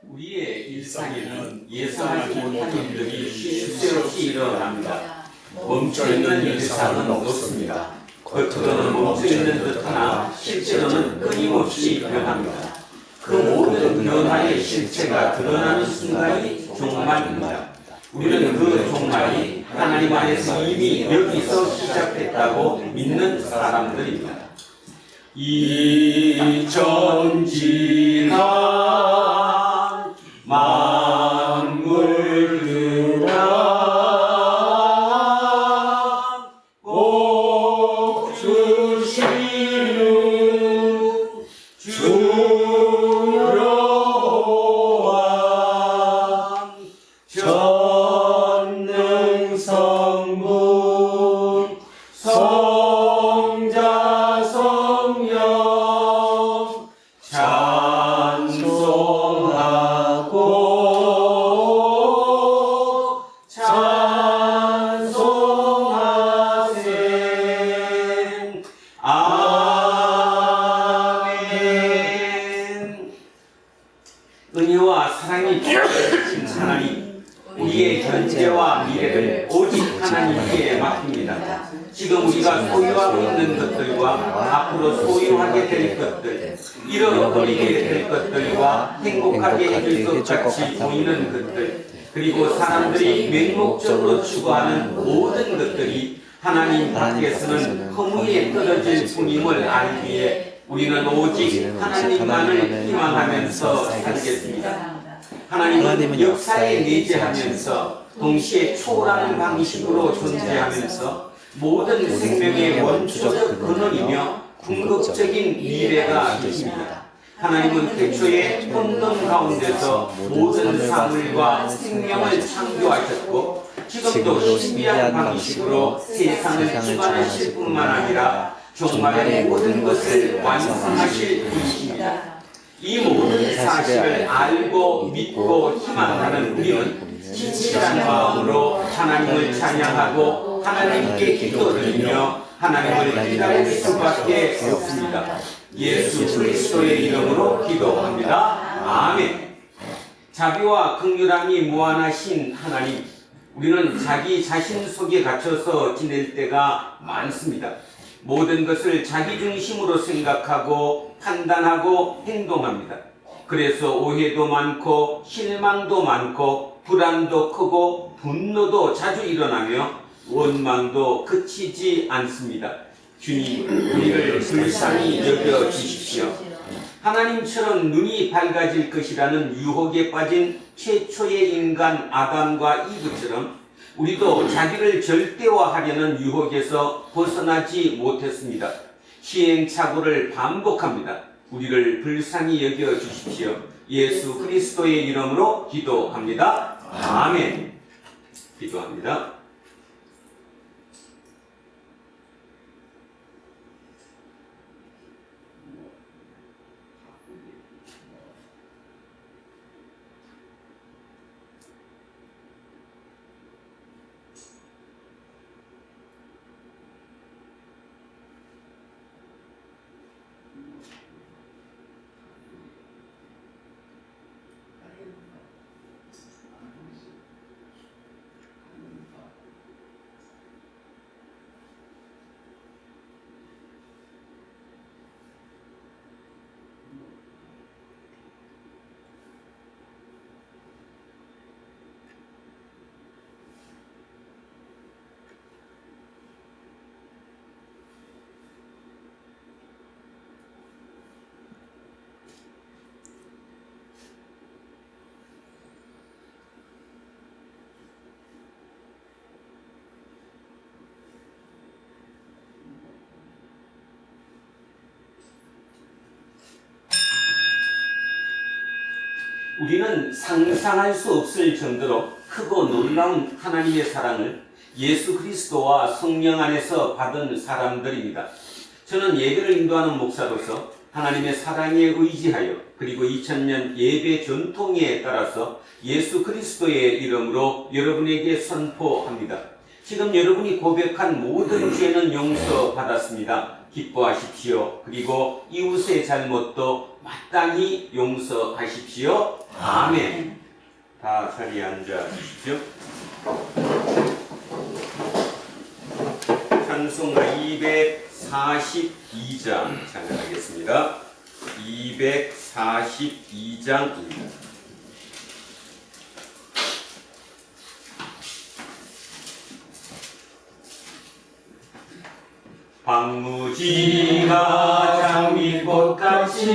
우리의 일상에는 예상하지 못한 일들이 쉴 새 없이 일어납니다. 멈춰있는 일상은 없습니다. 겉으로는 멈춰있는 듯하나 실제로는 끊임없이 변합니다. 그 모든 변화의 실체가 드러나는 순간이 종말입니다. 우리는 그 종말이 하나님 안에서 이미 여기서 시작됐다고 믿는 사람들입니다. 이전 지난 만물들아 복 주시는 주여와 전능성부 성자 성령 찬송하고 찬송하세. 아멘. 은혜와 사랑이 주신 하나님, 우리의 현재와 미래를 오직 하나님께 맡깁니다. 지금 우리가 소유하고 있는 것들과 앞으로 소유하게 될 것들, 잃어버리게 될 것들과 행복하게 해줄 것 같이 보이는 것들, 그리고 사람들이 맹목적으로 추구하는 모든 것들이 하나님 밖에서는 허무에 떨어질 뿐임을 알기에 우리는 오직 하나님만을 희망하면서 살겠습니다. 하나님은 역사에 내재하면서 동시에 초월하는 방식으로 존재하면서 모든 생명의 원초적 근원이며 궁극적인 미래가 계십니다. 하나님은 태초에 혼돈 가운데서 모든 사물과 생명을 창조하셨고 지금도 신비한 방식으로 세상을 주관하실 뿐만 아니라 종말의 모든 것을 완성하실 분이십니다. 이 모든 사실을 알고 믿고 희망하는 우리는 진실한 마음으로 하나님을 찬양하고 하나님께 기도드리며 하나님을 기다릴 수밖에 없습니다. 예수 그리스도의 이름으로 기도합니다. 아멘. 자비와 긍휼함이 무한하신 하나님, 우리는 자기 자신 속에 갇혀서 지낼 때가 많습니다. 모든 것을 자기 중심으로 생각하고 판단하고 행동합니다. 그래서 오해도 많고 실망도 많고 불안도 크고 분노도 자주 일어나며 원망도 그치지 않습니다. 주님, 우리를 불쌍히 여겨 주십시오. 하나님처럼 눈이 밝아질 것이라는 유혹에 빠진 최초의 인간 아담과 이브처럼 우리도 자기를 절대화하려는 유혹에서 벗어나지 못했습니다. 시행착오를 반복합니다. 우리를 불쌍히 여겨 주십시오. 예수 그리스도의 이름으로 기도합니다. 아멘. 기도합니다. 우리는 상상할 수 없을 정도로 크고 놀라운 하나님의 사랑을 예수 그리스도와 성령 안에서 받은 사람들입니다. 저는 예배를 인도하는 목사로서 하나님의 사랑에 의지하여 그리고 2000년 예배 전통에 따라서 예수 그리스도의 이름으로 여러분에게 선포합니다. 지금 여러분이 고백한 모든 죄는 용서받았습니다. 기뻐하십시오. 그리고 이웃의 잘못도 마땅히 용서하십시오. 아멘. 다 자리에 앉아 주십시오. 찬송가 242장 찬양하겠습니다. 242장입니다. 황무지가 장미꽃같이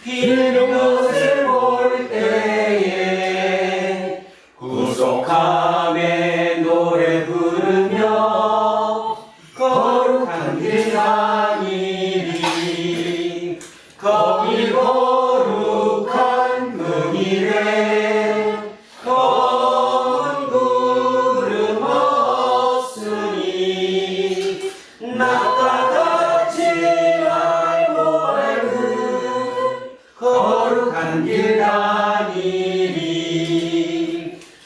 피는 것을 볼 때에 구속함에 노래 부르며 거룩한 길 다니리. 거기 거룩한 그 길에 검은 구름 없으니 나가지 말고 밝은 거룩한 길 다니리.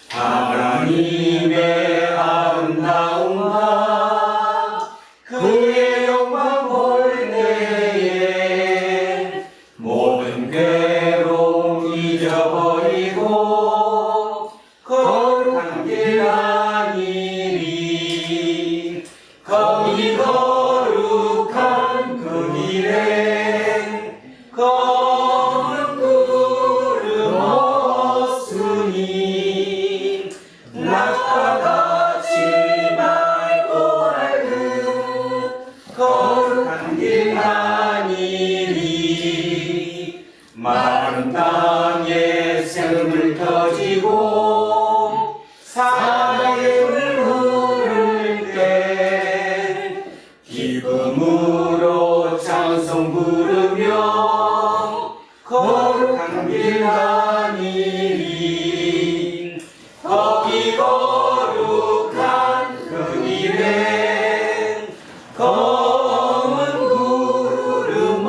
하나님의 아름다움과 그의 영광 볼 때에 모든 괴로움 잊어버리고 거룩한 길 다니리. 거기 거룩한 그 길에 검은 구름 없으니 낙하같이 맑고 밝은 거룩한 길 다니리. 마른 땅에 샘물 터지고 사계를 흐를 때 기쁨으로 찬송 부르며 거룩한 길 다니리. 거기 거룩한 그 길에 검은 구름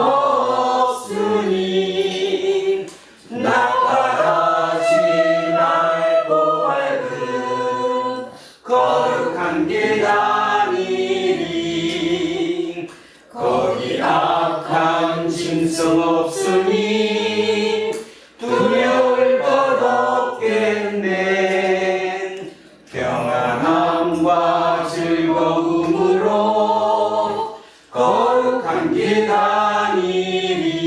없으니 낙하같이 맑고 밝은 거룩한 길 다니리. 거기 악한 짐승 없으니 두려울 것 없겠네. 평안함과 즐거움으로 거룩한 길 다니리.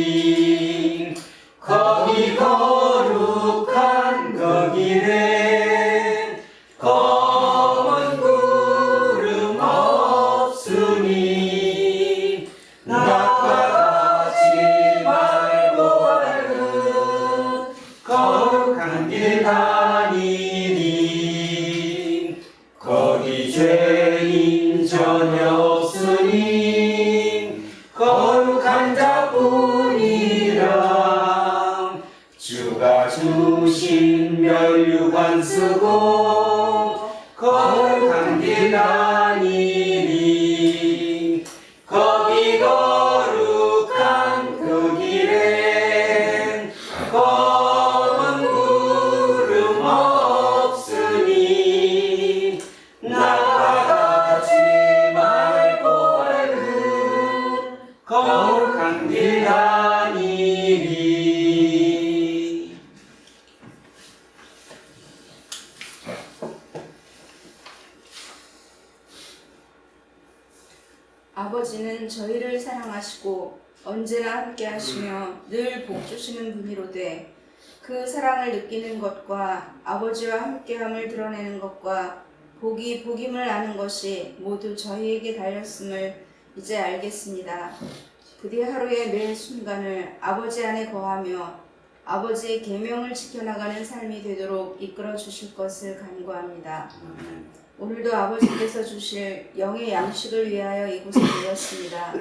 거기 거룩한 그 길에 검은 구름 없으니 낙하같이 맑고 밝은 거룩한 길 다니리. 거기 죄인 전혀 없으니 거룩한 자뿐이라. 주가 주신 면류관 쓰고 거룩한 길 다니리. 거기 거룩한 그 길에 검은 구름 없으니 낙하같이 맑고 밝은 거룩한 길 다니리. 아버지는 저희를 사랑하시고 언제나 함께 하시며 늘 복 주시는 분이로되 그 사랑을 느끼는 것과 아버지와 함께함을 드러내는 것과 복이 복임을 아는 것이 모두 저희에게 달렸음을 이제 알겠습니다. 부디 하루의 매 순간을 아버지 안에 거하며 아버지의 계명을 지켜나가는 삶이 되도록 이끌어 주실 것을 간구합니다. 오늘도 아버지께서 주실 영의 양식을 위하여 이곳에 모였습니다.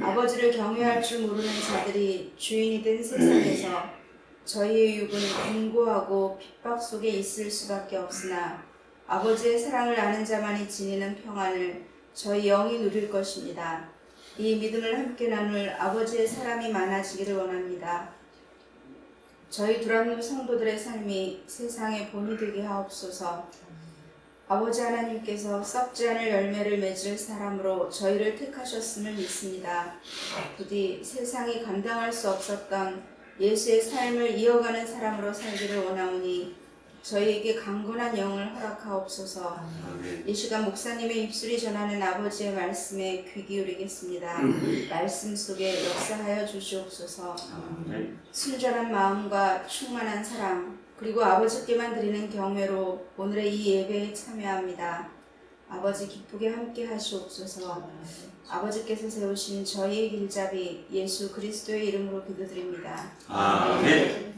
아버지를 경외할 줄 모르는 자들이 주인이 된 세상에서 저희의 육은 공고하고 핍박 속에 있을 수밖에 없으나 아버지의 사랑을 아는 자만이 지니는 평안을 저희 영이 누릴 것입니다. 이 믿음을 함께 나눌 아버지의 사랑이 많아지기를 원합니다. 저희 두란노 성도들의 삶이 세상의 본이 되게 하옵소서. 아버지 하나님께서 썩지 않을 열매를 맺을 사람으로 저희를 택하셨음을 믿습니다. 부디 세상이 감당할 수 없었던 예수의 삶을 이어가는 사람으로 살기를 원하오니 저희에게 강건한 영을 허락하옵소서. 이 시간 목사님의 입술이 전하는 아버지의 말씀에 귀 기울이겠습니다. 말씀 속에 역사하여 주시옵소서. 순전한 마음과 충만한 사랑 그리고 아버지께만 드리는 경외로 오늘의 이 예배에 참여합니다. 아버지 기쁘게 함께 하시옵소서. 아버지께서 세우신 저희의 길잡이 예수 그리스도의 이름으로 기도드립니다. 아멘.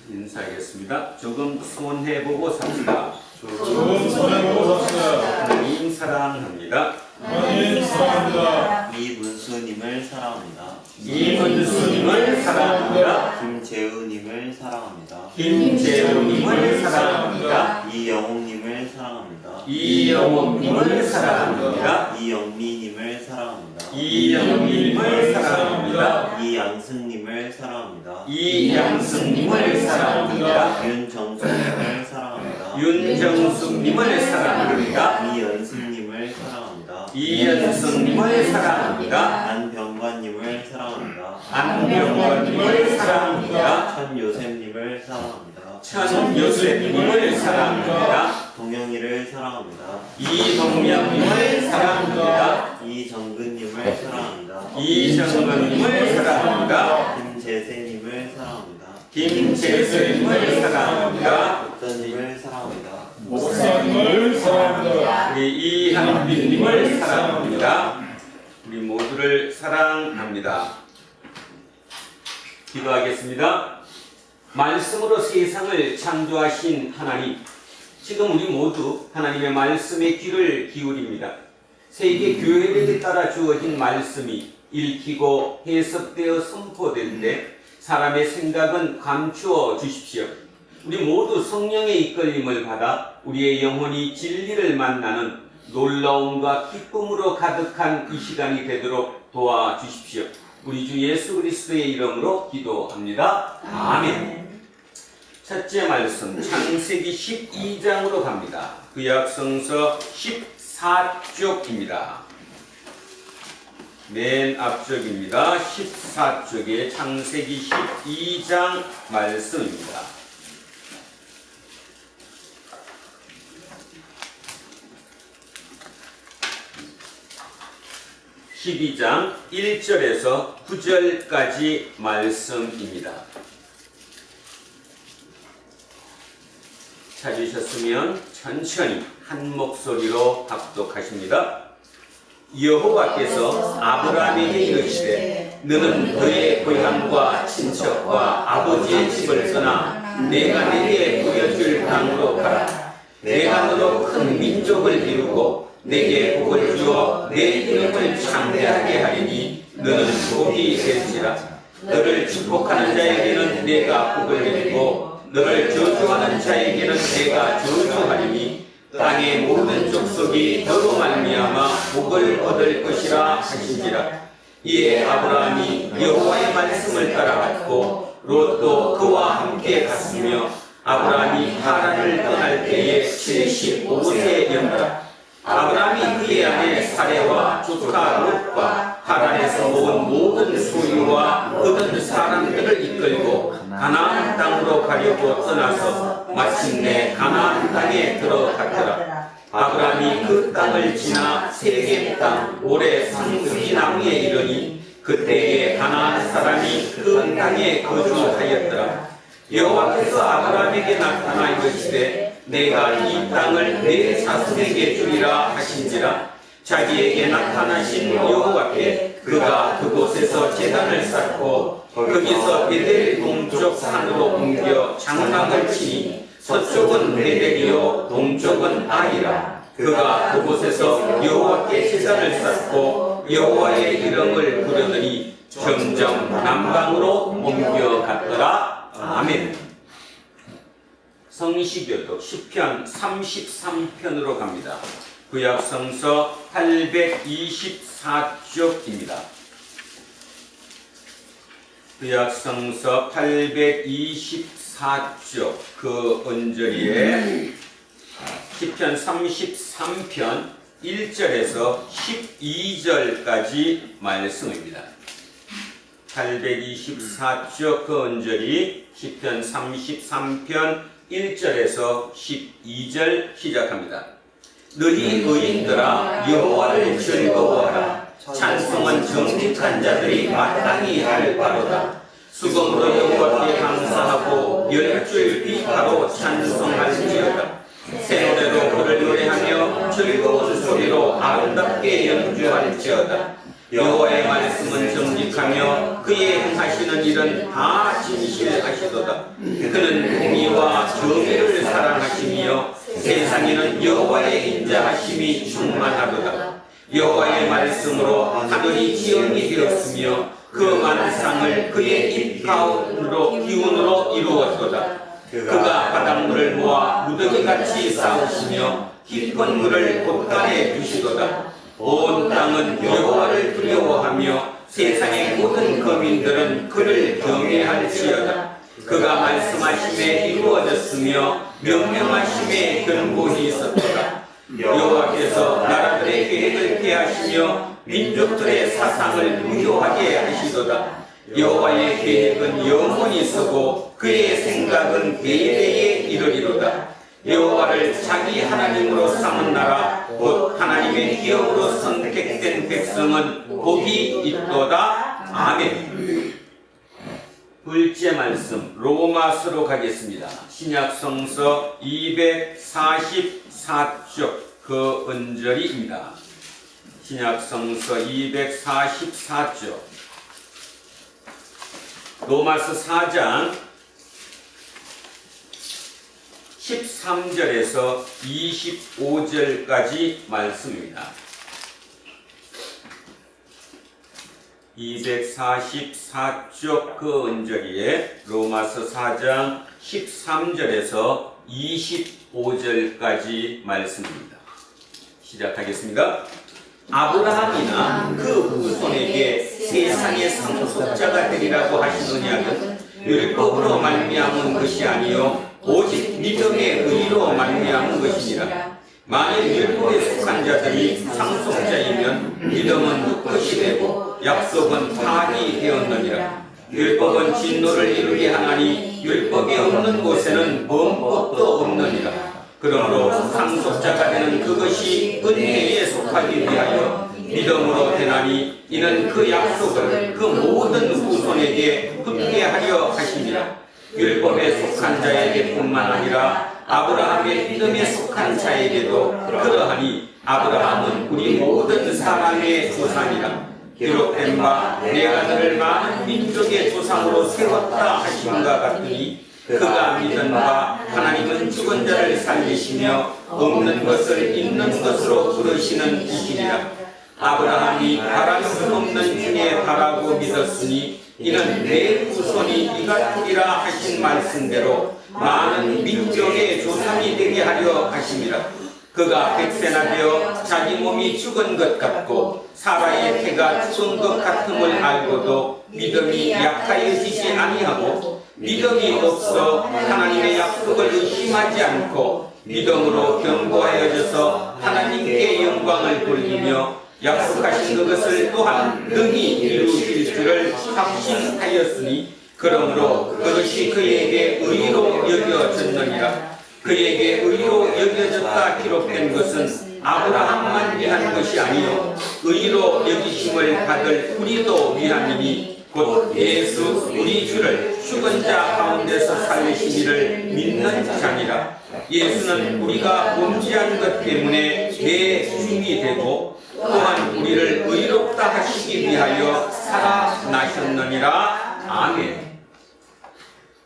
인사하겠습니다. 조금 손해보고 삽시다. 조금 손해보고 삽시다. 하나님 사랑합니다. 하나님 사랑합니다. 이문수님을 사랑합니다. 이문수님을 사랑합니다. 김재우님을 사랑합니다. 김재우님을 사랑합니다. 이영웅님을 사랑합니다. 이영웅님을 사랑합니다. 이영미님을 사랑합니다. 이영민님을 사랑합니다. 이양승님을 사랑합니다. 이양승님을 사랑합니다. 윤정숙님을 사랑합니다. 윤정숙님을 사랑합니다. 이연승님을 사랑합니다. 이연승님을 사랑합니다. 안병관님을 사랑합니다. 안병관님을 사랑합니다. 천요셉님을 사랑합니다. 천요셉님을 사랑합니다. 동영이를 사랑합니다. 이동명님을 사랑합니다. 이정근님을 사랑합니다. 이정근님을 사랑합니다. 김재세님을 사랑합니다. 김재수님을 사랑합니다. 목사님을 사랑합니다. 목사님을 사랑합니다. 우리 이한빈님을 사랑합니다. 우리 모두를 사랑합니다. 기도하겠습니다. 말씀으로 세상을 창조하신 하나님, 지금 우리 모두 하나님의 말씀에 귀를 기울입니다. 세계 교회에 따라 주어진 말씀이 읽히고 해석되어 선포될 때 사람의 생각은 감추어 주십시오. 우리 모두 성령의 이끌림을 받아 우리의 영혼이 진리를 만나는 놀라움과 기쁨으로 가득한 이 시간이 되도록 도와주십시오. 우리 주 예수 그리스도의 이름으로 기도합니다. 아멘. 첫째 말씀 창세기 12장으로 갑니다. 구약성서 14쪽입니다. 맨 앞쪽입니다. 14쪽에 창세기 12장 말씀입니다. (12장) 1절에서 9절까지 말씀입니다. 찾으셨으면 천천히 한 목소리로 합독하십니다. 여호와께서 아브라함에게 이르시되 너는 너의 고향과 친척과 아버지의 집을 떠나 내가 내게 보여줄 땅으로 가라. 내가 너로 큰 민족을 이루고 내게 복을 주어 내 이름을 창대하게 하리니 너는 복이 될지라. 너를 축복하는 자에게는 내가 복을 내리고 너를 저주하는 자에게는 내가 저주하리니 땅의 모든 족속이 너로 말미암아 복을 얻을 것이라 하신지라. 이에 아브라함이 여호와의 말씀을 따라갔고 롯도 그와 함께 갔으며 아브라함이 하란을 떠날 때에 75세였더라. 아브라함이 그의 아내 사레와 조카 롯과 하란에서 모은 모든 소유와 얻은 사람들을 이끌고 가나안 땅으로 가려고 떠나서 마침내 가나안 땅에 들어갔더라. 아브라함이 그 땅을 지나 세겜 땅 모래 상수리 나무에 이르니 그때에 가나안 사람이 그 땅에 거주하였더라. 여호와께서 아브라함에게 나타나 이르시되 내가 이 땅을 내 자손에게 주리라 하신지라. 자기에게 나타나신 여호와께 그가 그곳에서 제단을 쌓고 거기서 베델 동쪽 산으로 옮겨 장막을 치니 서쪽은 베델이요 동쪽은 아이라. 그가 그곳에서 여호와께 제단을 쌓고 여호와의 이름을 부르더니 점점 남방으로 옮겨갔더라. 아멘. 성시교독 시편 33편으로 갑니다. 구약성서 824쪽입니다. 구약성서 824쪽 그 언저리에 시편 33편 1절에서 12절까지 말씀입니다. 824쪽 그 언저리 시편 33편 1절에서 12절 시작합니다. 너희 의인들아 여호와를 즐거워하라. 찬송은 정직한 자들이 마땅히 할 바로다. 수금으로 여호와께 감사하고 열줄 비파로 찬송할지어다. 새 노래로 그를 노래하며 즐거운 소리로 아름답게 연주할지어다. 여호와의 말씀은 정직하며 그의 행하시는 일은 다 진실하시도다. 그는 공의와 정의를 사랑하시며 세상에는 여호와의 인자하심이 충만하도다. 여호와의 말씀으로 하늘이 지형이 되었으며 그 만상을 그의 입 가운으로 기운으로 이루었도다. 그가 바닷물을 모아 무더기같이 쌓으시며 깊은 물을 곳간에 두시도다. 온 땅은 여호와를 두려워하며 세상의 모든 거민들은 그를 경외할지어다. 그가 말씀하심에 이루어졌으며 명령하심에 견고히 있었도다. 여호와께서 나라들의 계획을 폐하시며 민족들의 사상을 무효하게 하시도다. 여호와의 계획은 영원히 서고 그의 생각은 대대에 이르리로다. 여호와를 자기 하나님으로 삼은 나라 곧 하나님의 기업으로 선택된 백성은 복이 있도다. 아멘. 둘째 말씀 로마서로 가겠습니다. 신약성서 244쪽 그 언저리입니다. 신약성서 244쪽 로마서 4장 13절에서 25절까지 말씀입니다. 244쪽 그 언저리에 로마서 4장 13절에서 25절까지 말씀입니다. 시작하겠습니다. 아브라함이나 그 후손에게 세상의 상속자가 되리라고 하시느냐면 율법으로 말미암은 것이 아니요 오직 믿음의 의로 말미암은 것이니라. 만일 율법에 속한 자들이 상속자이면 믿음은 헛것이 되고 약속은 파기 되었느니라. 율법은 진노를 이루게 하나니 율법이 없는 곳에는 범법도 없느니라. 그러므로 상속자가 되는 그것이 은혜에 속하기 위하여 믿음으로 되나니 이는 그 약속을 그 모든 후손에게 흡게 하려 하심이라. 율법에 속한 자에게뿐만 아니라 아브라함의 믿음에 속한 자에게도 그러하니 아브라함은 우리 모든 사람의 조상이라. 기록된 바 내가 너를 많은 민족의 조상으로 세웠다 하심과 같으니 그가 믿은 바 하나님은 죽은 자를 살리시며 없는 것을 있는 것으로 부르시는 이시니라. 아브라함이 바랄 수 없는 중에 바라고 믿었으니 이는 내 후손이 이가 되리라 하신 말씀대로 많은 민족의 조상이 되게 하려 하심이라. 그가 백세나 되어 자기 몸이 죽은 것 같고 사라의 태가 죽은 것 같음을 알고도 믿음이 약하여지지 아니하고 믿음이 없어 하나님의 약속을 의심하지 않고 믿음으로 견고하여져서 하나님께 영광을 돌리며 약속하신 그것을 또한 능히 이루실 줄을 확신하였으니 그러므로 그것이 그에게 의로 여겨졌느니라. 그에게 의로 여겨졌다 기록된 것은 아브라함만 위한 것이 아니요 의로 여기심을 받을 우리도 위함이니 곧 예수 우리 주를 죽은 자 가운데서 살리시기를 믿는 자니라. 예수는 우리가 범죄한 것 때문에 내 중이 되고 또한 우리를 의롭다 하시기 위하여 살아나셨느니라. 아멘.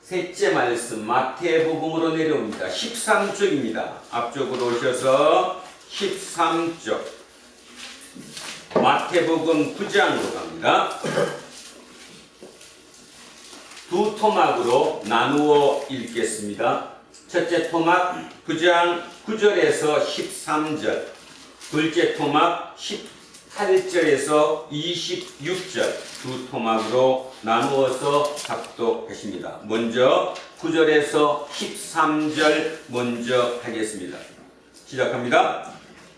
셋째 말씀 마태복음으로 내려옵니다. 13쪽입니다. 앞쪽으로 오셔서 13쪽 마태복음 9장으로 갑니다. 두 토막으로 나누어 읽겠습니다. 첫째 토막 9장 9절에서 13절, 둘째 토막 18절에서 26절 두 토막으로 나누어서 작독하십니다. 먼저 9절에서 13절 먼저 하겠습니다. 시작합니다.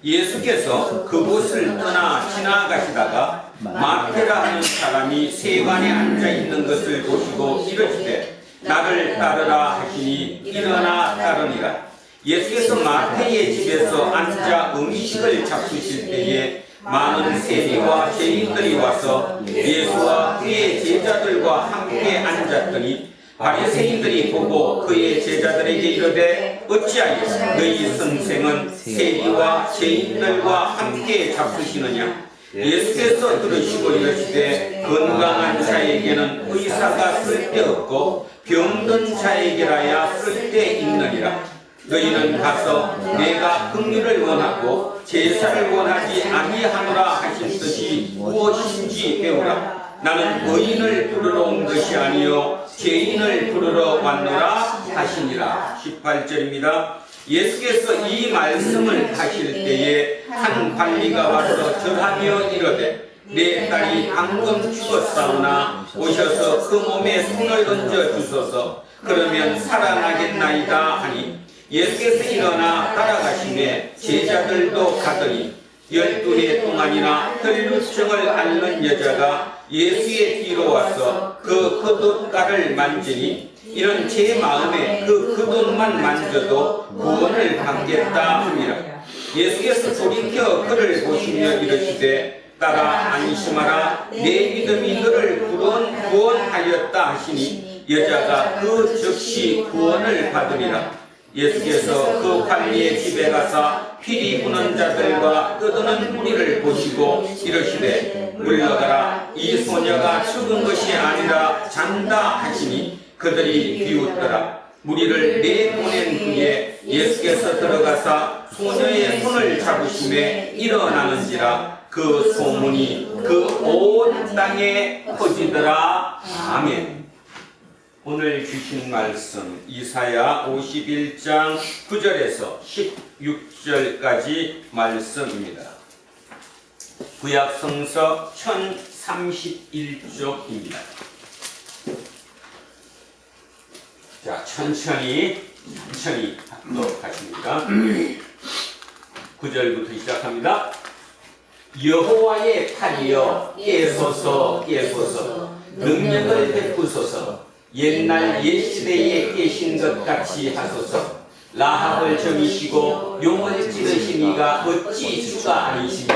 예수께서 그곳을 떠나 지나가시다가 마태라 하는 사람이 세관에 앉아 있는 것을 보시고 이르시되 나를 따르라 하시니 일어나 따르니라. 예수께서 마태의 집에서 앉아 음식을 잡수실 때에 많은 세리와 죄인들이 와서 예수와 그의 제자들과 함께 앉았더니 바리새인들이 보고 그의 제자들에게 이르되 어찌하여 너희 선생은 세리와 죄인들과 함께 잡수시느냐. 예수께서 들으시고 이르시되 건강한 자에게는 의사가 쓸데없고 병든 자에게라야 쓸데있느니라. 너희는 가서 내가 긍휼을 원하고 제사를 원하지 아니하노라 하신 뜻이 무엇인지 배우라. 나는 의인을 부르러 온 것이 아니요 죄인을 부르러 왔노라 하시니라. 18절입니다. 예수께서 이 말씀을 하실 때에 한 관리가 와서 절하며 이르되 내 딸이 방금 죽었사오나 오셔서 그 몸에 손을 얹어 주소서. 그러면 살아나겠나이다 하니 예수께서 일어나 따라가시매 제자들도 가더니 12해 동안이나 혈루증을 앓는 여자가 예수의 뒤로 와서 그 겉옷가를 만지니 이는 제 마음에 그 겉옷만 만져도 구원을 받겠다 하니라. 예수께서 돌이켜 그를 보시며 이르시되 딸아 안심하라. 내 믿음이 너를 구원하였다 하시니 여자가 그 즉시 구원을 받으리라. 예수께서 그 관리의 집에 가서 피리 부는 자들과 떠드는 무리를 보시고 이르시되 물러가라. 이 소녀가 죽은 것이 아니라 잔다 하시니 그들이 비웃더라. 무리를 내보낸 후에 예수께서 들어가사 소녀의 손을 잡으심에 일어나는지라. 그 소문이 그 온 땅에 퍼지더라. 아멘. 오늘 주신 말씀 이사야 51장 9절에서 16절까지 말씀입니다. 구약 성서 1031쪽입니다. 자, 천천히 합독하십니다. 9절부터 시작합니다. 여호와의 팔이여 깨소서 깨소서 능력을 베푸소서. 옛날 옛시대에 계신 것 같이 하소서. 라합을 점이시고 용을 찌르신 이가 어찌 주가 아니시며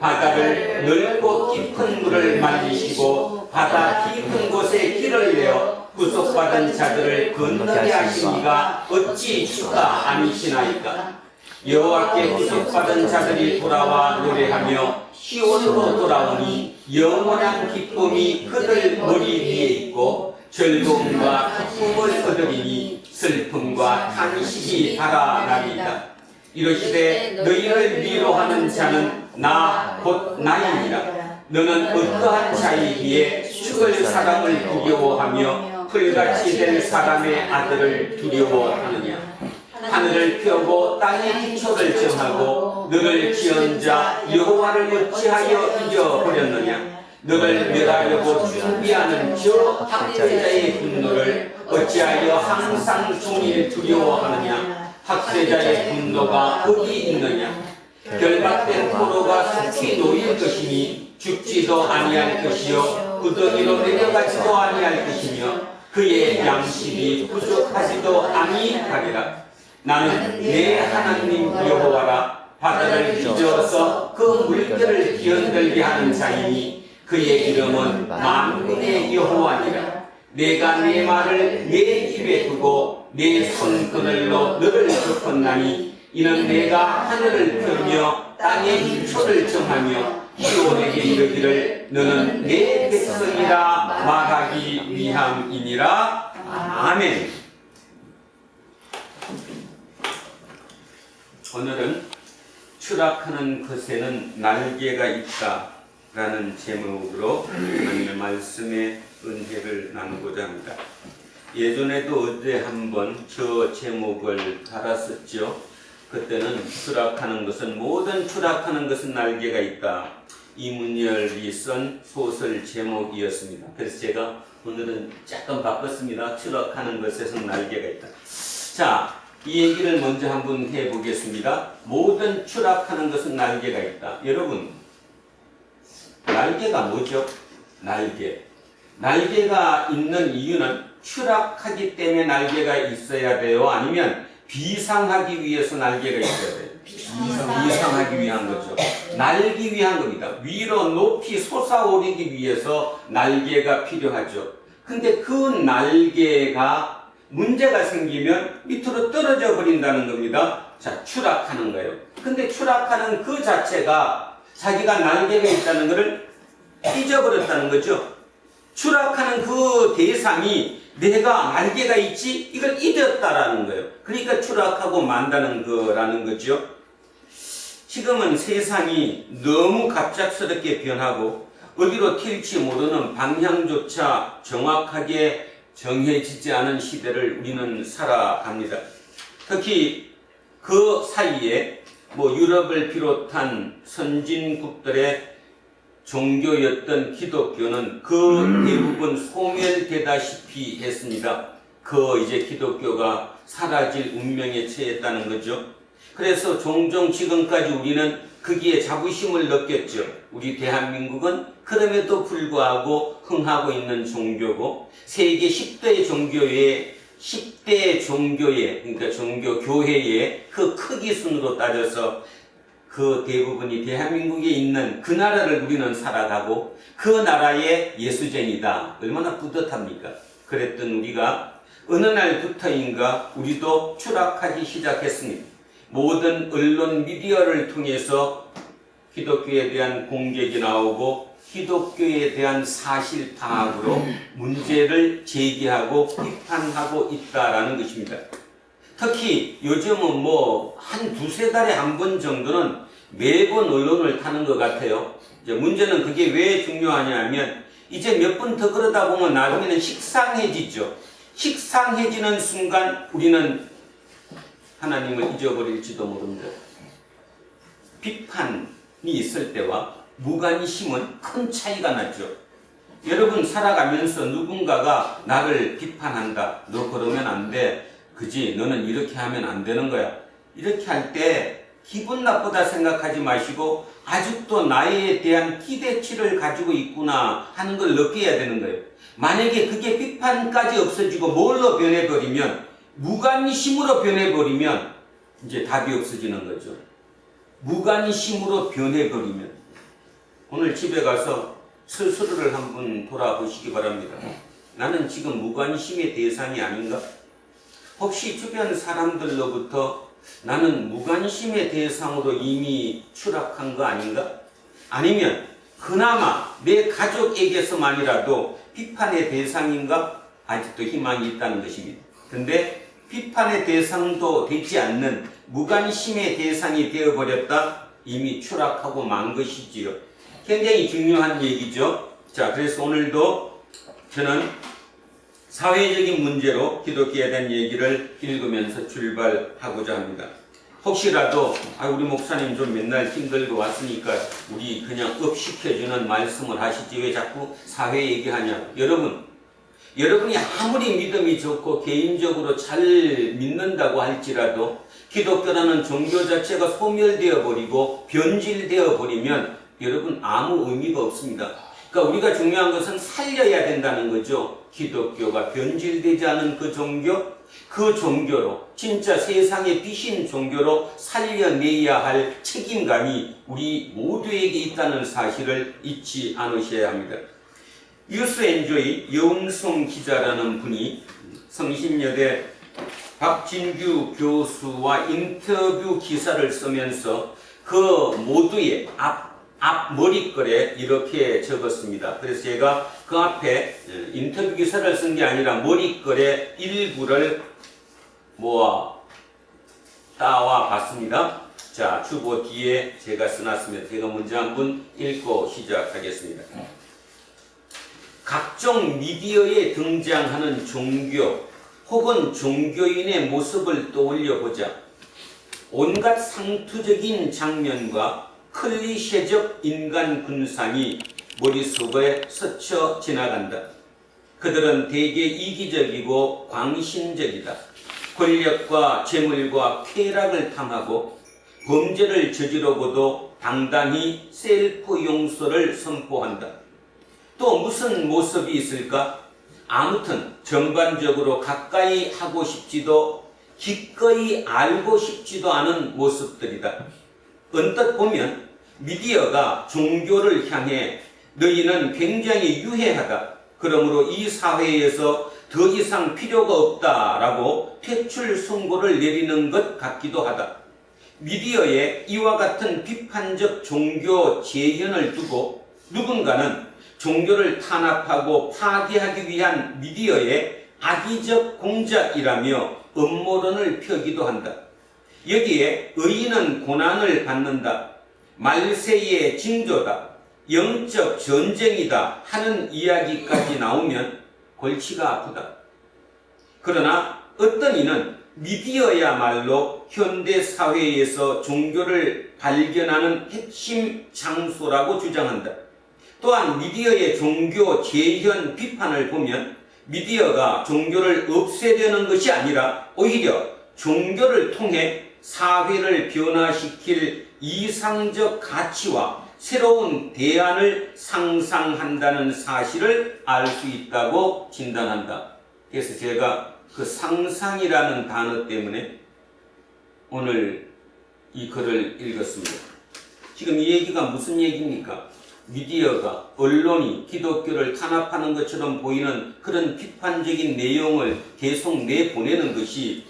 바다를 넓고 깊은 물을 말리시고 바다 깊은 곳에 길을 내어 구속받은 자들을 건너게 하신 이가 어찌 주가 아니시나이까. 여호와께 구속받은 자들이 돌아와 노래하며 시온으로 돌아오니 영원한 기쁨이 그들 머리 위에 있고 즐거움과 기쁨을 거두리니 슬픔과 탄식이 달아나리이다. 이르시되 너희를 위로하는 자는 나 곧 나이니라. 너는 어떠한 자이기에 죽을 사람을 두려워하며 풀같이 될 사람의 아들을 두려워하느냐. 하늘을 펴고 땅의 기초를 정하고 너를 지은 자 여호와를 어찌하여 잊어버렸느냐. 너를 멸하려고 준비하는 저 학대자의 분노를 어찌하여 항상 종일 두려워하느냐. 학대자의 분노가 어디 있느냐. 결박된 포로가 숙히 놓일 것이니 죽지도 아니할 것이요 구더기로 내려가지도 아니할 것이며 그의 양식이 부족하지도 아니하리라. 나는 내 하나님 여호와라. 바다를 빚어서 그 물결을 기어들게 하는 자이니 그의 이름은 만군의 여호와니라. 내가 내 말을 내 입에 두고 내 손그늘로 너를 덮었나니 이는 내가 하늘을 펴며 땅의 기초를 정하며 시온에게 이르기를 너는 내 백성이라 말하기 위함이니라. 아멘. 오늘은 추락하는 것에는 날개가 있다 라는 제목으로 하나님의 말씀의 은혜를 나누고자 합니다. 예전에도 어제 한번 저 제목을 달았었죠. 그때는 추락하는 것은 모든 추락하는 것은 날개가 있다. 이문열이 쓴 소설 제목이었습니다. 그래서 제가 오늘은 약간 바꿨습니다. 추락하는 것에는 날개가 있다. 자, 이 얘기를 먼저 한번 해보겠습니다. 모든 추락하는 것은 날개가 있다. 여러분, 날개가 뭐죠? 날개. 날개가 있는 이유는 추락하기 때문에 날개가 있어야 돼요? 아니면 비상하기 위해서 날개가 있어야 돼요? 비상하기 위한 거죠. 날기 위한 겁니다. 위로 높이 솟아오르기 위해서 날개가 필요하죠. 근데 그 날개가 문제가 생기면 밑으로 떨어져 버린다는 겁니다. 자, 추락하는 거예요. 근데 추락하는 그 자체가 자기가 날개가 있다는 것을 잊어버렸다는 거죠. 추락하는 그 대상이 내가 날개가 있지? 이걸 잊었다라는 거예요. 그러니까 추락하고 만다는 거라는 거죠. 지금은 세상이 너무 갑작스럽게 변하고 어디로 튈지 모르는 방향조차 정확하게 정해지지 않은 시대를 우리는 살아갑니다. 특히 그 사이에 유럽을 비롯한 선진국들의 종교였던 기독교는 그 대부분 소멸되다시피 했습니다. 이제 기독교가 사라질 운명에 처했다는 거죠. 그래서 종종 지금까지 우리는 거기에 자부심을 느꼈죠. 우리 대한민국은 그럼에도 불구하고 흥하고 있는 종교고 세계 10대 종교의 그러니까 종교교회의 그 크기 순으로 따져서 그 대부분이 대한민국에 있는 그 나라를 우리는 살아가고 그 나라의 예수쟁이다. 얼마나 뿌듯합니까? 그랬던 우리가 어느 날부터인가 우리도 추락하기 시작했습니다. 모든 언론 미디어를 통해서 기독교에 대한 공격이 나오고 기독교에 대한 사실 파악으로 문제를 제기하고 비판하고 있다라는 것입니다. 특히 요즘은 한 두세 달에 한 번 정도는 매번 언론을 타는 것 같아요. 이제 문제는 그게 왜 중요하냐 하면 이제 몇 번 더 그러다 보면 나중에는 식상해지죠. 식상해지는 순간 우리는 하나님을 잊어버릴지도 모릅니다. 비판이 있을 때와 무관심은 큰 차이가 나죠. 여러분 살아가면서 누군가가 나를 비판한다. 너 그러면 안 돼. 그지? 너는 이렇게 하면 안 되는 거야. 이렇게 할 때 기분 나쁘다 생각하지 마시고 아직도 나에 대한 기대치를 가지고 있구나 하는 걸 느껴야 되는 거예요. 만약에 그게 비판까지 없어지고 뭘로 변해버리면 무관심으로 변해버리면 이제 답이 없어지는 거죠. 무관심으로 변해버리면 오늘 집에 가서 스스로를 한번 돌아보시기 바랍니다. 나는 지금 무관심의 대상이 아닌가? 혹시 주변 사람들로부터 나는 무관심의 대상으로 이미 추락한 거 아닌가? 아니면 그나마 내 가족에게서만이라도 비판의 대상인가? 아직도 희망이 있다는 것입니다. 근데 비판의 대상도 되지 않는 무관심의 대상이 되어버렸다? 이미 추락하고 만 것이지요. 굉장히 중요한 얘기죠. 자, 그래서 오늘도 저는 사회적인 문제로 기독교에 대한 얘기를 읽으면서 출발하고자 합니다. 혹시라도 우리 목사님 좀 맨날 힘들고 왔으니까 우리 그냥 업시켜주는 말씀을 하시지 왜 자꾸 사회 얘기하냐. 여러분이 아무리 믿음이 좋고 개인적으로 잘 믿는다고 할지라도 기독교라는 종교 자체가 소멸되어 버리고 변질되어 버리면 여러분 아무 의미가 없습니다. 그러니까 우리가 중요한 것은 살려야 된다는 거죠. 기독교가 변질되지 않은 그 종교로 진짜 세상의 빛인 종교로 살려내야 할 책임감이 우리 모두에게 있다는 사실을 잊지 않으셔야 합니다. 뉴스엔조이 여운송 기자라는 분이 성신여대 박진규 교수와 인터뷰 기사를 쓰면서 그 모두의 앞머리글에 이렇게 적었습니다. 그래서 제가 그 앞에 인터뷰 기사를 쓴 게 아니라 머리글의 일부를 따와 봤습니다. 자, 주보 뒤에 제가 써놨습니다. 제가 먼저 한번 읽고 시작하겠습니다. 각종 미디어에 등장하는 종교 혹은 종교인의 모습을 떠올려보자. 온갖 상투적인 장면과 클리셰적 인간 군상이 머릿속에 스쳐 지나간다. 그들은 대개 이기적이고 광신적이다. 권력과 재물과 쾌락을 탐하고 범죄를 저지르고도 당당히 셀프 용서를 선포한다. 또 무슨 모습이 있을까? 아무튼 전반적으로 가까이 하고 싶지도 기꺼이 알고 싶지도 않은 모습들이다. 언뜻 보면 미디어가 종교를 향해 너희는 굉장히 유해하다. 그러므로 이 사회에서 더 이상 필요가 없다라고 퇴출 선고를 내리는 것 같기도 하다. 미디어에 이와 같은 비판적 종교 재현을 두고 누군가는 종교를 탄압하고 파괴하기 위한 미디어의 악의적 공작이라며 음모론을 펴기도 한다. 여기에 의인은 고난을 받는다, 말세의 징조다, 영적 전쟁이다 하는 이야기까지 나오면 골치가 아프다. 그러나 어떤 이는 미디어야말로 현대 사회에서 종교를 발견하는 핵심 장소라고 주장한다. 또한 미디어의 종교 재현 비판을 보면 미디어가 종교를 없애려는 것이 아니라 오히려 종교를 통해 사회를 변화시킬 이상적 가치와 새로운 대안을 상상한다는 사실을 알 수 있다고 진단한다. 그래서 제가 그 상상이라는 단어 때문에 오늘 이 글을 읽었습니다. 지금 이 얘기가 무슨 얘기입니까? 미디어가, 언론이 기독교를 탄압하는 것처럼 보이는 그런 비판적인 내용을 계속 내보내는 것이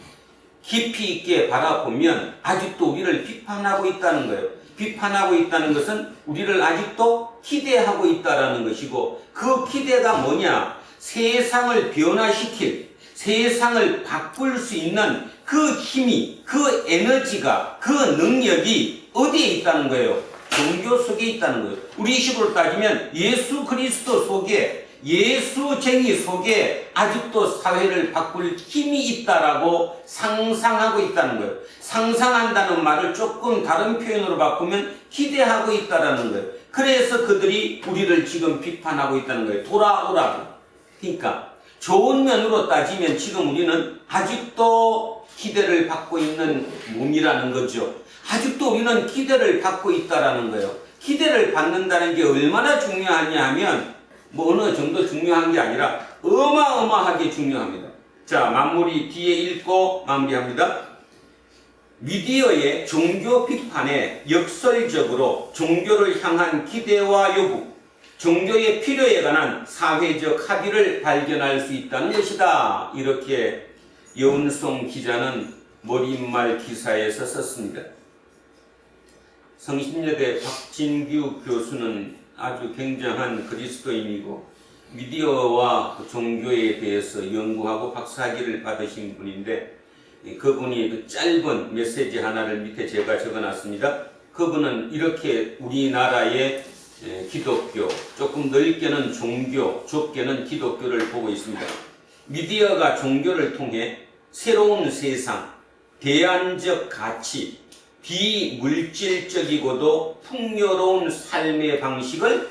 깊이 있게 바라보면 아직도 우리를 비판하고 있다는 거예요. 비판하고 있다는 것은 우리를 아직도 기대하고 있다는 것이고, 그 기대가 뭐냐? 세상을 변화시킬, 세상을 바꿀 수 있는 그 힘이, 그 에너지가, 그 능력이 어디에 있다는 거예요? 종교 속에 있다는 거예요. 우리 식으로 따지면 예수 그리스도 속에, 예수쟁이 속에 아직도 사회를 바꿀 힘이 있다라고 상상하고 있다는 거예요. 상상한다는 말을 조금 다른 표현으로 바꾸면 기대하고 있다라는 거예요. 그래서 그들이 우리를 지금 비판하고 있다는 거예요. 돌아오라고. 그러니까 좋은 면으로 따지면 지금 우리는 아직도 기대를 받고 있는 몸이라는 거죠. 아직도 우리는 기대를 받고 있다라는 거예요. 기대를 받는다는 게 얼마나 중요하냐 하면 뭐 어느 정도 중요한 게 아니라 어마어마하게 중요합니다. 자, 마무리 뒤에 읽고 마무리합니다. 미디어의 종교 비판에 역설적으로 종교를 향한 기대와 요구, 종교의 필요에 관한 사회적 합의를 발견할 수 있다는 것이다. 이렇게 여운성 기자는 머릿말 기사에서 썼습니다. 성신여대 박진규 교수는 아주 굉장한 그리스도인이고 미디어와 종교에 대해서 연구하고 박사학위를 받으신 분인데, 그분이 그 짧은 메시지 하나를 밑에 제가 적어놨습니다. 그분은 이렇게 우리나라의 기독교, 조금 넓게는 종교, 좁게는 기독교를 보고 있습니다. 미디어가 종교를 통해 새로운 세상, 대안적 가치, 비물질적이고도 풍요로운 삶의 방식을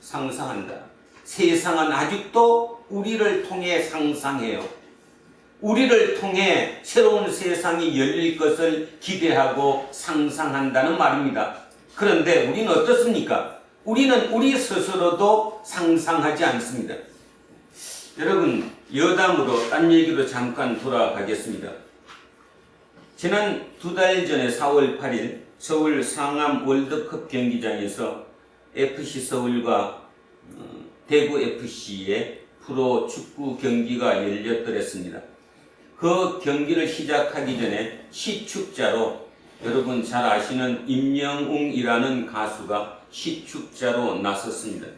상상한다. 세상은 아직도 우리를 통해 상상해요. 우리를 통해 새로운 세상이 열릴 것을 기대하고 상상한다는 말입니다. 그런데 우리는 어떻습니까? 우리는 우리 스스로도 상상하지 않습니다. 여러분, 여담으로 딴 얘기로 잠깐 돌아가겠습니다. 지난 2달 전에 4월 8일 서울 상암 월드컵 경기장에서 FC서울과 대구FC의 프로 축구 경기가 열렸더랬습니다. 그 경기를 시작하기 전에 시축자로 여러분 잘 아시는 임영웅이라는 가수가 시축자로 나섰습니다.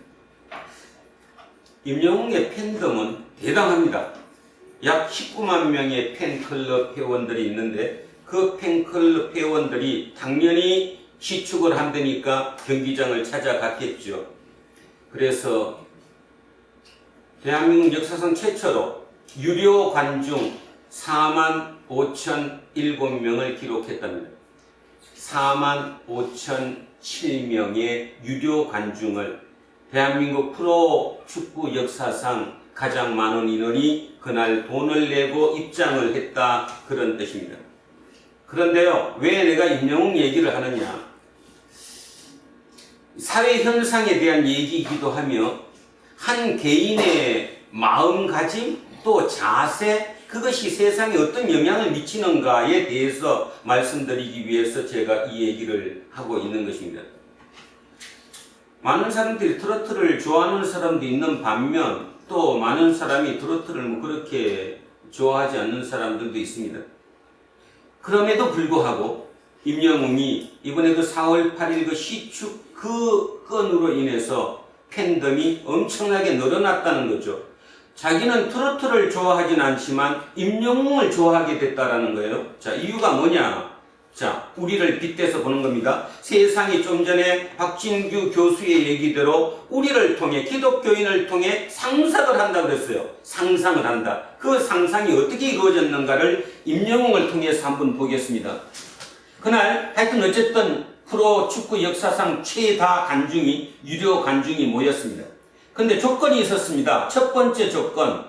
임영웅의 팬덤은 대단합니다. 약 19만 명의 팬클럽 회원들이 있는데 그 팬클럽 회원들이 당연히 시축을 한다니까 경기장을 찾아갔겠죠. 그래서 대한민국 역사상 최초로 유료 관중 45,007명을 기록했답니다. 45,007명의 유료 관중을 대한민국 프로 축구 역사상 가장 많은 인원이 그날 돈을 내고 입장을 했다, 그런 뜻입니다. 그런데요, 왜 내가 임영웅 얘기를 하느냐? 사회 현상에 대한 얘기이기도 하며 한 개인의 마음가짐 또 자세, 그것이 세상에 어떤 영향을 미치는가에 대해서 말씀드리기 위해서 제가 이 얘기를 하고 있는 것입니다. 많은 사람들이 트로트를 좋아하는 사람도 있는 반면 또 많은 사람이 트로트를 뭐 그렇게 좋아하지 않는 사람들도 있습니다. 그럼에도 불구하고 임영웅이 이번에 그 4월 8일 그 시축 그 건으로 인해서 팬덤이 엄청나게 늘어났다는 거죠. 자기는 트로트를 좋아하진 않지만 임영웅을 좋아하게 됐다라는 거예요. 자, 이유가 뭐냐? 자, 우리를 빗대서 보는 겁니다. 세상이 좀 전에 박진규 교수의 얘기대로 우리를 통해, 기독교인을 통해 상상을 한다 그랬어요. 상상을 한다. 그 상상이 어떻게 이루어졌는가를 임영웅을 통해서 한번 보겠습니다. 그날 하여튼 어쨌든 프로 축구 역사상 최다 관중이, 유료 관중이 모였습니다. 근데 조건이 있었습니다. 첫 번째 조건,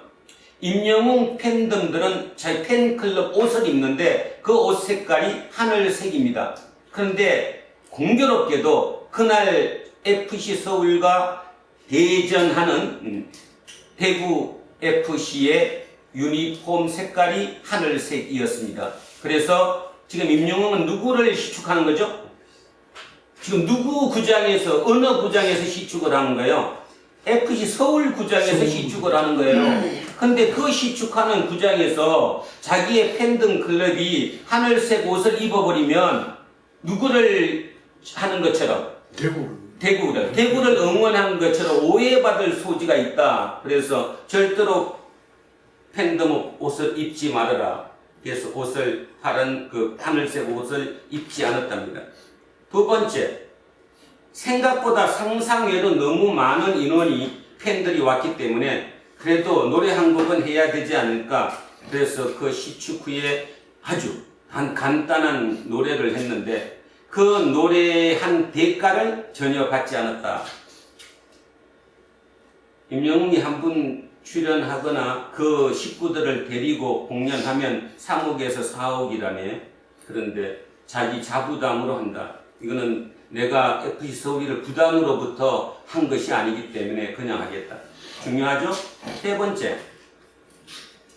임영웅 팬덤들은 자기 팬클럽 옷을 입는데 그 옷 색깔이 하늘색입니다. 그런데 공교롭게도 그날 FC 서울과 대전하는 대구 FC의 유니폼 색깔이 하늘색이었습니다. 그래서 지금 임영웅은 누구를 시축하는 거죠? 지금 누구 구장에서, 어느 구장에서 시축을 하는 거예요? FC 서울 구장에서 시축을 하는 거예요. 근데 그 시축하는 구장에서 자기의 팬덤 클럽이 하늘색 옷을 입어버리면 누구를 하는 것처럼? 대구를 응원하는 것처럼 오해받을 소지가 있다. 그래서 절대로 팬덤 옷을 입지 말아라. 그래서 파란 그 하늘색 옷을 입지 않았답니다. 두 번째, 생각보다 상상외로 너무 많은 인원이 팬들이 왔기 때문에 그래도 노래 한 곡은 해야 되지 않을까. 그래서 그 시축 후에 아주 간단한 노래를 했는데 그 노래한 대가를 전혀 받지 않았다. 임영웅이 한 분 출연하거나 그 식구들을 데리고 공연하면 3억에서 4억이라며. 그런데 자기 자부담으로 한다. 이거는 내가 FC 서울을 부담으로부터 한 것이 아니기 때문에 그냥 하겠다. 중요하죠? 세 번째,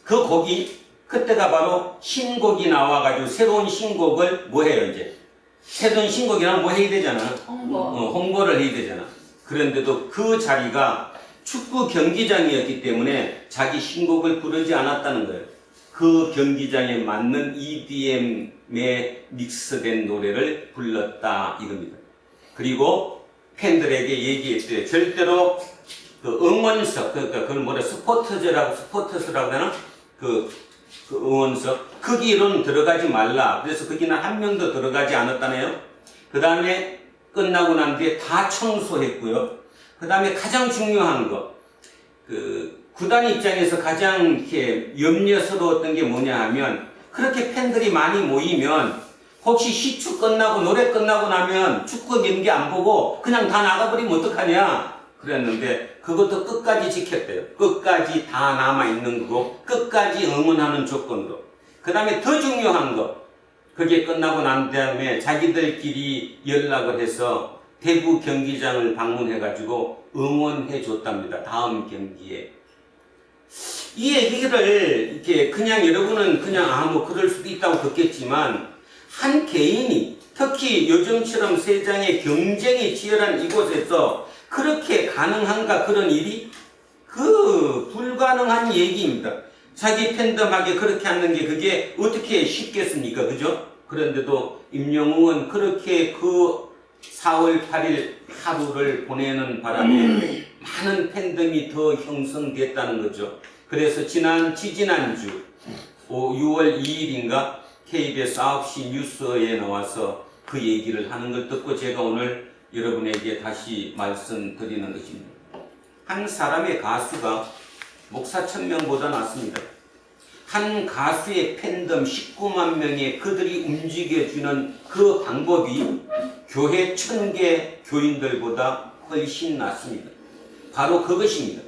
그 곡이 그때가 바로 신곡이 나와가지고 새로운 신곡을 뭐 해요 이제? 새로운 신곡이랑 뭐 해야 되잖아. 홍보를 해야 되잖아. 그런데도 그 자리가 축구 경기장이었기 때문에 자기 신곡을 부르지 않았다는 거예요. 그 경기장에 맞는 EDM에 믹스된 노래를 불렀다 이겁니다. 그리고 팬들에게 얘기했대요. 절대로 그 응원석, 그걸 뭐래, 스포터스라고 하나? 그 응원석, 거기로는 들어가지 말라. 그래서 거기는 한 명도 들어가지 않았다네요. 그 다음에 끝나고 난 뒤에 다 청소했고요. 그 다음에 가장 중요한 거, 구단 입장에서 가장 이렇게 염려스러웠던 게 뭐냐 하면, 그렇게 팬들이 많이 모이면 혹시 시축 끝나고 노래 끝나고 나면 축구 경기 안 보고 그냥 다 나가버리면 어떡하냐 그랬는데 그것도 끝까지 지켰대요. 끝까지 다 남아있는 거고 끝까지 응원하는 조건으로. 그 다음에 더 중요한 거, 그게 끝나고 난 다음에 자기들끼리 연락을 해서 대구 경기장을 방문해가지고 응원해 줬답니다. 다음 경기에. 이 얘기를 이렇게 그냥 여러분은 그냥 뭐 그럴 수도 있다고 듣겠지만, 한 개인이 특히 요즘처럼 세상의 경쟁이 치열한 이곳에서 그렇게 가능한가, 그런 일이? 불가능한 얘기입니다. 자기 팬덤하게 그렇게 하는 게 그게 어떻게 쉽겠습니까? 그죠? 그런데도 임영웅은 그렇게 그 4월 8일 하루를 보내는 바람에 많은 팬덤이 더 형성됐다는 거죠. 그래서 지지난주 6월 2일인가 KBS 9시 뉴스에 나와서 그 얘기를 하는 걸 듣고 제가 오늘 여러분에게 다시 말씀드리는 것입니다. 한 사람의 가수가 목사 1000명보다 낫습니다. 한 가수의 팬덤 19만 명의 그들이 움직여주는 그 방법이 교회 1000개 교인들보다 훨씬 낫습니다. 바로 그것입니다.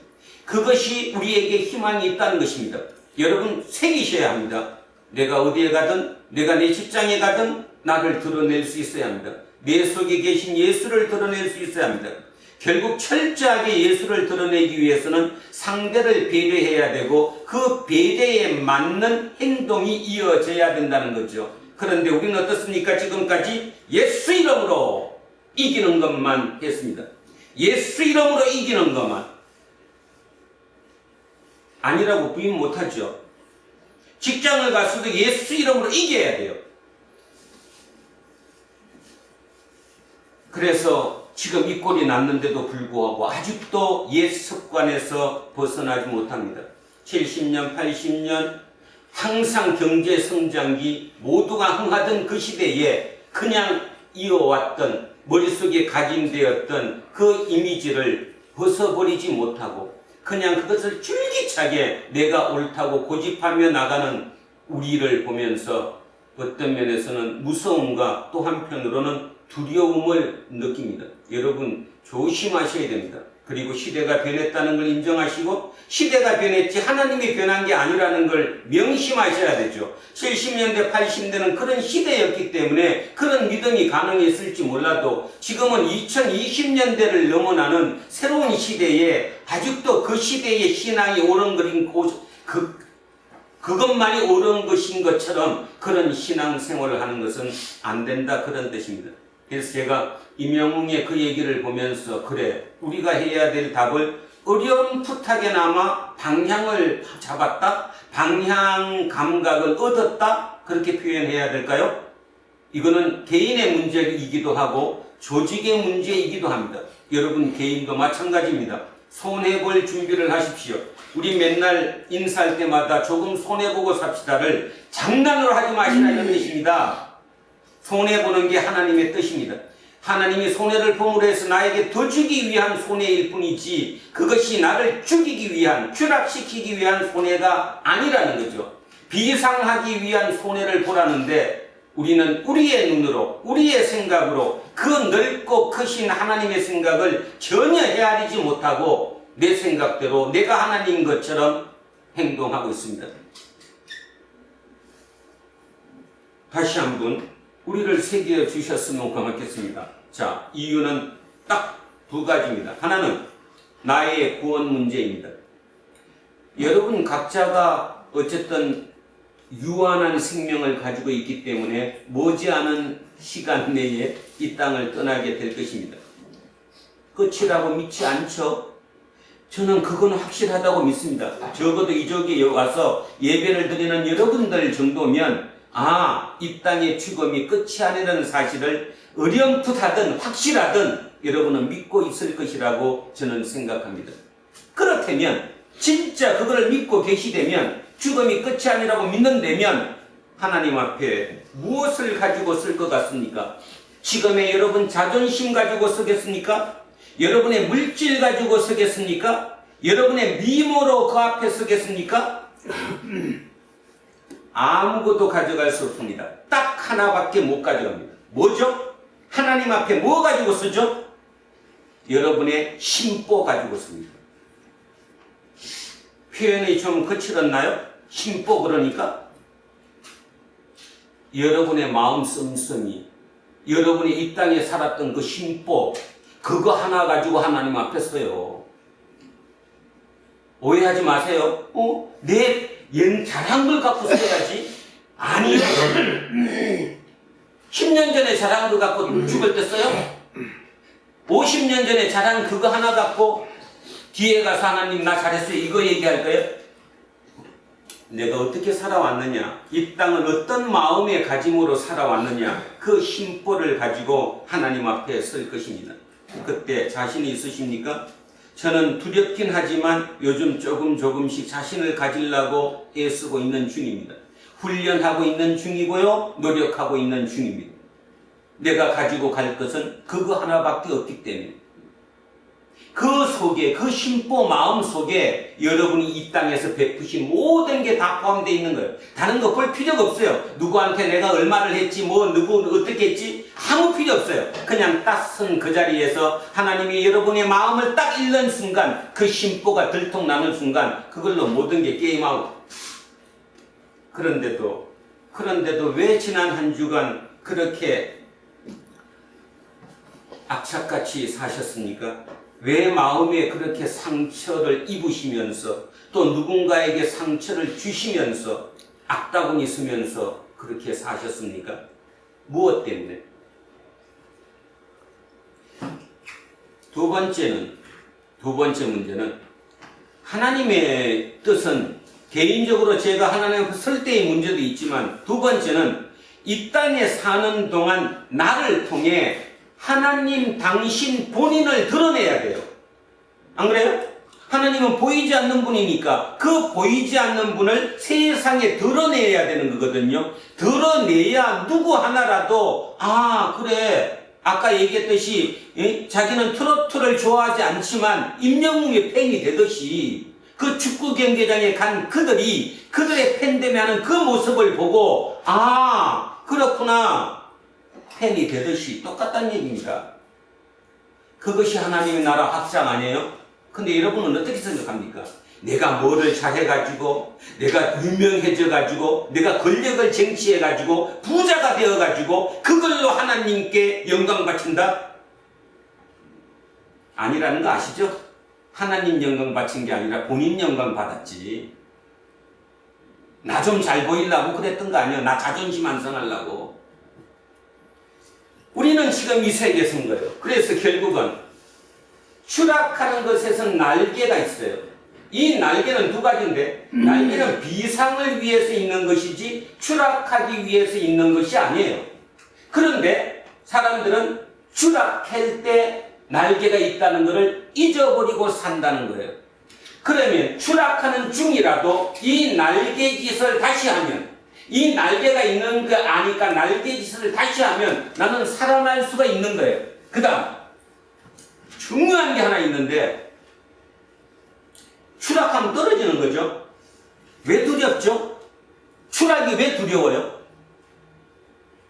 그것이 우리에게 희망이 있다는 것입니다. 여러분 새기셔야 합니다. 내가 어디에 가든, 내가 내 직장에 가든 나를 드러낼 수 있어야 합니다. 내 속에 계신 예수를 드러낼 수 있어야 합니다. 결국 철저하게 예수를 드러내기 위해서는 상대를 배려해야 되고 그 배려에 맞는 행동이 이어져야 된다는 거죠. 그런데 우리는 어떻습니까? 지금까지 예수 이름으로 이기는 것만 했습니다. 예수 이름으로 이기는 것만. 아니라고 부인 못하죠. 직장을 가서도 예수 이름으로 이겨야 돼요. 그래서 지금 이 꼴이 났는데도 불구하고 아직도 옛 습관에서 벗어나지 못합니다. 70년, 80년 항상 경제 성장기 모두가 흥하던 그 시대에 그냥 이어왔던 머릿속에 각인되었던 그 이미지를 벗어버리지 못하고 그냥 그것을 줄기차게 내가 옳다고 고집하며 나가는 우리를 보면서 어떤 면에서는 무서움과 또 한편으로는 두려움을 느낍니다. 여러분 조심하셔야 됩니다. 그리고 시대가 변했다는 걸 인정하시고 시대가 변했지 하나님이 변한 게 아니라는 걸 명심하셔야 되죠. 70년대 80년대는 그런 시대였기 때문에 그런 믿음이 가능했을지 몰라도 지금은 2020년대를 넘어나는 새로운 시대에 아직도 그 시대의 신앙이 오른거린 그것만이 옳은 것인 것처럼 그런 신앙생활을 하는 것은 안 된다, 그런 뜻입니다. 그래서 제가 임영웅의 그 얘기를 보면서 그래, 우리가 해야 될 답을 어렴풋하게나마 방향을 잡았다, 방향 감각을 얻었다, 그렇게 표현해야 될까요? 이거는 개인의 문제이기도 하고 조직의 문제이기도 합니다. 여러분 개인도 마찬가지입니다. 손해볼 준비를 하십시오. 우리 맨날 인사할 때마다 조금 손해보고 삽시다를 장난으로 하지 마시라 이런 뜻입니다. 손해보는 게 하나님의 뜻입니다. 하나님이 손해를 봄으로 해서 나에게 더 주기 위한 손해일 뿐이지 그것이 나를 죽이기 위한, 추락시키기 위한 손해가 아니라는 거죠. 비상하기 위한 손해를 보라는데 우리는 우리의 눈으로, 우리의 생각으로 그 넓고 크신 하나님의 생각을 전혀 헤아리지 못하고 내 생각대로 내가 하나님인 것처럼 행동하고 있습니다. 다시 한번 우리를 새겨 주셨으면 고맙겠습니다. 자, 이유는 딱 두 가지입니다. 하나는 나의 구원 문제입니다. 여러분 각자가 어쨌든 유한한 생명을 가지고 있기 때문에 머지않은 시간 내에 이 땅을 떠나게 될 것입니다. 끝이라고 믿지 않죠? 저는 그건 확실하다고 믿습니다. 적어도 이쪽에 와서 예배를 드리는 여러분들 정도면 이 땅의 죽음이 끝이 아니라는 사실을 어렴풋하든 확실하든 여러분은 믿고 있을 것이라고 저는 생각합니다. 그렇다면 진짜 그걸 믿고 계시다면 죽음이 끝이 아니라고 믿는다면 하나님 앞에 무엇을 가지고 쓸 것 같습니까? 지금의 여러분 자존심 가지고 서겠습니까? 여러분의 물질 가지고 서겠습니까? 여러분의 미모로 그 앞에 서겠습니까? 아무것도 가져갈 수 없습니다. 딱 하나밖에 못 가져갑니다. 뭐죠? 하나님 앞에 뭐 가지고 쓰죠? 여러분의 심보 가지고 씁니다. 표현이 좀 거칠었나요? 심보 그러니까? 여러분의 마음 씀씀이, 여러분이 이 땅에 살았던 그 심보, 그거 하나 가지고 하나님 앞에 서요. 오해하지 마세요. 내 자랑한 걸 갖고 써야지. 아니요. 10년 전에 자랑한 걸 갖고 죽을 때 써요? 50년 전에 자랑 그거 하나 갖고 뒤에 가서 하나님 나 잘했어요 이거 얘기할 거예요? 내가 어떻게 살아왔느냐, 이 땅을 어떤 마음의 가짐으로 살아왔느냐, 그 심보를 가지고 하나님 앞에 설 것입니다. 그때 자신이 있으십니까? 저는 두렵긴 하지만 요즘 조금씩 자신을 가지려고 애쓰고 있는 중입니다. 훈련하고 있는 중이고요, 노력하고 있는 중입니다. 내가 가지고 갈 것은 그거 하나밖에 없기 때문에 그 속에, 그 심보 마음 속에 여러분이 이 땅에서 베푸신 모든 게 다 포함되어 있는 거예요. 다른 거 볼 필요가 없어요. 누구한테 내가 얼마를 했지, 누구 어떻게 했지, 아무 필요 없어요. 그냥 딱 선 그 자리에서 하나님이 여러분의 마음을 딱 읽는 순간, 그 심보가 들통나는 순간, 그걸로 모든 게 게임아웃. 그런데도 왜 지난 한 주간 그렇게 악착같이 사셨습니까? 왜 마음에 그렇게 상처를 입으시면서 또 누군가에게 상처를 주시면서 악다구니 쓰면서 그렇게 사셨습니까? 무엇 때문에? 두 번째 문제는 하나님의 뜻은 개인적으로 제가 하나님 앞에 설 때의 문제도 있지만 두 번째는 이 땅에 사는 동안 나를 통해 하나님 당신 본인을 드러내야 돼요. 안 그래요? 하나님은 보이지 않는 분이니까 그 보이지 않는 분을 세상에 드러내야 되는 거거든요. 드러내야 누구 하나라도 그래 아까 얘기했듯이 자기는 트로트를 좋아하지 않지만 임영웅의 팬이 되듯이 그 축구 경기장에 간 그들의 팬 되면 그 모습을 보고 그렇구나 팬이 되듯이 똑같다는 얘기입니다. 그것이 하나님의 나라 확장 아니에요? 근데 여러분은 어떻게 생각합니까? 내가 뭐를 잘해가지고 내가 유명해져가지고 내가 권력을 쟁취해가지고 부자가 되어가지고 그걸로 하나님께 영광 바친다? 아니라는 거 아시죠? 하나님 영광 바친 게 아니라 본인 영광 받았지. 나 좀 잘 보이려고 그랬던 거 아니야. 나 자존심 안상하려고. 우리는 지금 이 세계에 선 거예요. 그래서 결국은 추락하는 것에선 날개가 있어요. 이 날개는 두 가지인데 날개는 비상을 위해서 있는 것이지 추락하기 위해서 있는 것이 아니에요. 그런데 사람들은 추락할 때 날개가 있다는 것을 잊어버리고 산다는 거예요. 그러면 추락하는 중이라도 이 날개짓을 다시 하면 이 날개가 있는 거 아니까 날개짓을 다시 하면 나는 살아날 수가 있는 거예요. 그 다음 중요한 게 하나 있는데 추락하면 떨어지는 거죠. 왜 두렵죠? 추락이 왜 두려워요?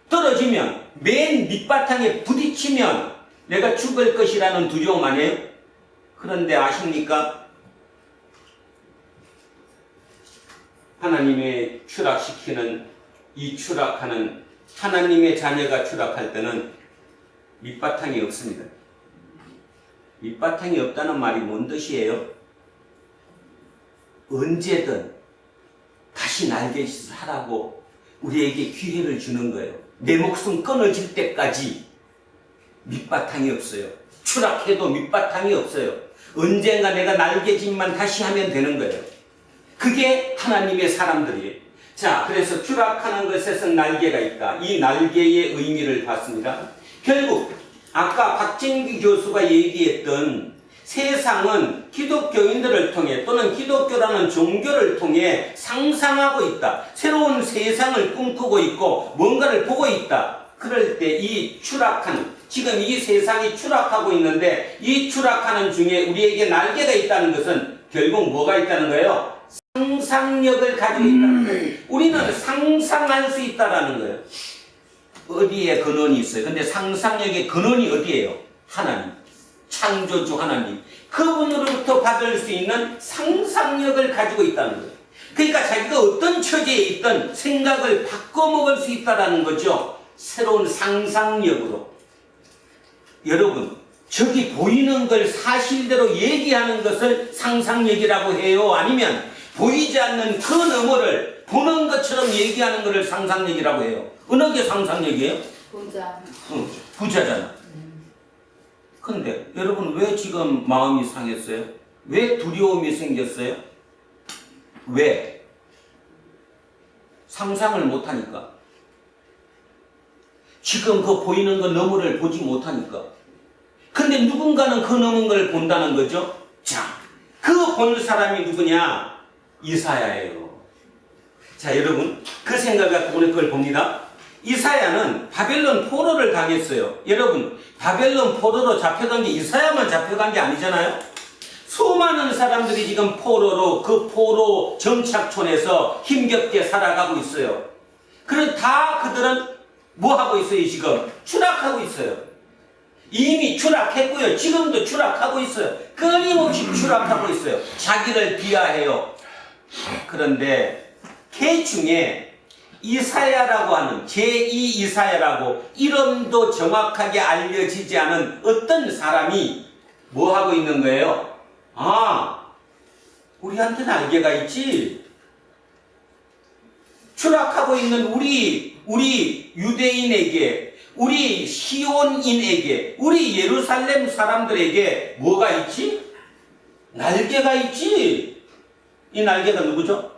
떨어지면 맨 밑바탕에 부딪히면 내가 죽을 것이라는 두려움 아니에요? 그런데 아십니까? 하나님의 추락시키는 이 추락하는 하나님의 자녀가 추락할 때는 밑바탕이 없습니다. 밑바탕이 없다는 말이 뭔 뜻이에요? 언제든 다시 날개짓을 하라고 우리에게 기회를 주는 거예요. 내 목숨 끊어질 때까지 밑바탕이 없어요. 추락해도 밑바탕이 없어요. 언젠가 내가 날개짓만 다시 하면 되는 거예요. 그게 하나님의 사람들이에요. 자, 그래서 추락하는 것에선 날개가 있다. 이 날개의 의미를 봤습니다. 결국 아까 박진기 교수가 얘기했던 세상은 기독교인들을 통해 또는 기독교라는 종교를 통해 상상하고 있다. 새로운 세상을 꿈꾸고 있고 뭔가를 보고 있다. 그럴 때 이 추락하는 지금 이 세상이 추락하고 있는데 이 추락하는 중에 우리에게 날개가 있다는 것은 결국 뭐가 있다는 거예요? 상상력을 가지고 있다는 거예요. 우리는 상상할 수 있다는 거예요. 어디에 근원이 있어요? 근데 상상력의 근원이 어디예요? 하나님. 창조주 하나님. 그분으로부터 받을 수 있는 상상력을 가지고 있다는 거예요. 그러니까 자기가 어떤 처지에 있던 생각을 바꿔먹을 수 있다는 거죠. 새로운 상상력으로. 여러분, 저기 보이는 걸 사실대로 얘기하는 것을 상상력이라고 해요? 아니면 보이지 않는 그 너머를 보는 것처럼 얘기하는 것을 상상력이라고 해요? 어느 게 상상력이에요? 부자. 부자잖아. 근데 여러분 왜 지금 마음이 상했어요? 왜 두려움이 생겼어요? 왜? 상상을 못하니까. 지금 그 보이는 것 너머를 보지 못하니까. 근데 누군가는 그 넘은 걸 본다는 거죠. 자, 그 본 사람이 누구냐? 이사야예요. 자, 여러분 그 생각 갖고 오늘 그걸 봅니다. 이사야는 바벨론 포로를 당했어요. 여러분, 바벨론 포로로 잡혀간 게 이사야만 잡혀간 게 아니잖아요. 수많은 사람들이 지금 포로로 그 포로 정착촌에서 힘겹게 살아가고 있어요. 그럼 다 그들은 뭐 하고 있어요? 지금 추락하고 있어요. 이미 추락했고요. 지금도 추락하고 있어요. 끊임없이 추락하고 있어요. 자기를 비하해요. 그런데 그 중에 이사야라고 하는 제2 이사야라고 이름도 정확하게 알려지지 않은 어떤 사람이 뭐 하고 있는 거예요? 아, 우리한테 날개가 있지. 추락하고 있는 우리 유대인에게, 우리 시온인에게, 우리 예루살렘 사람들에게 뭐가 있지? 날개가 있지. 이 날개가 누구죠?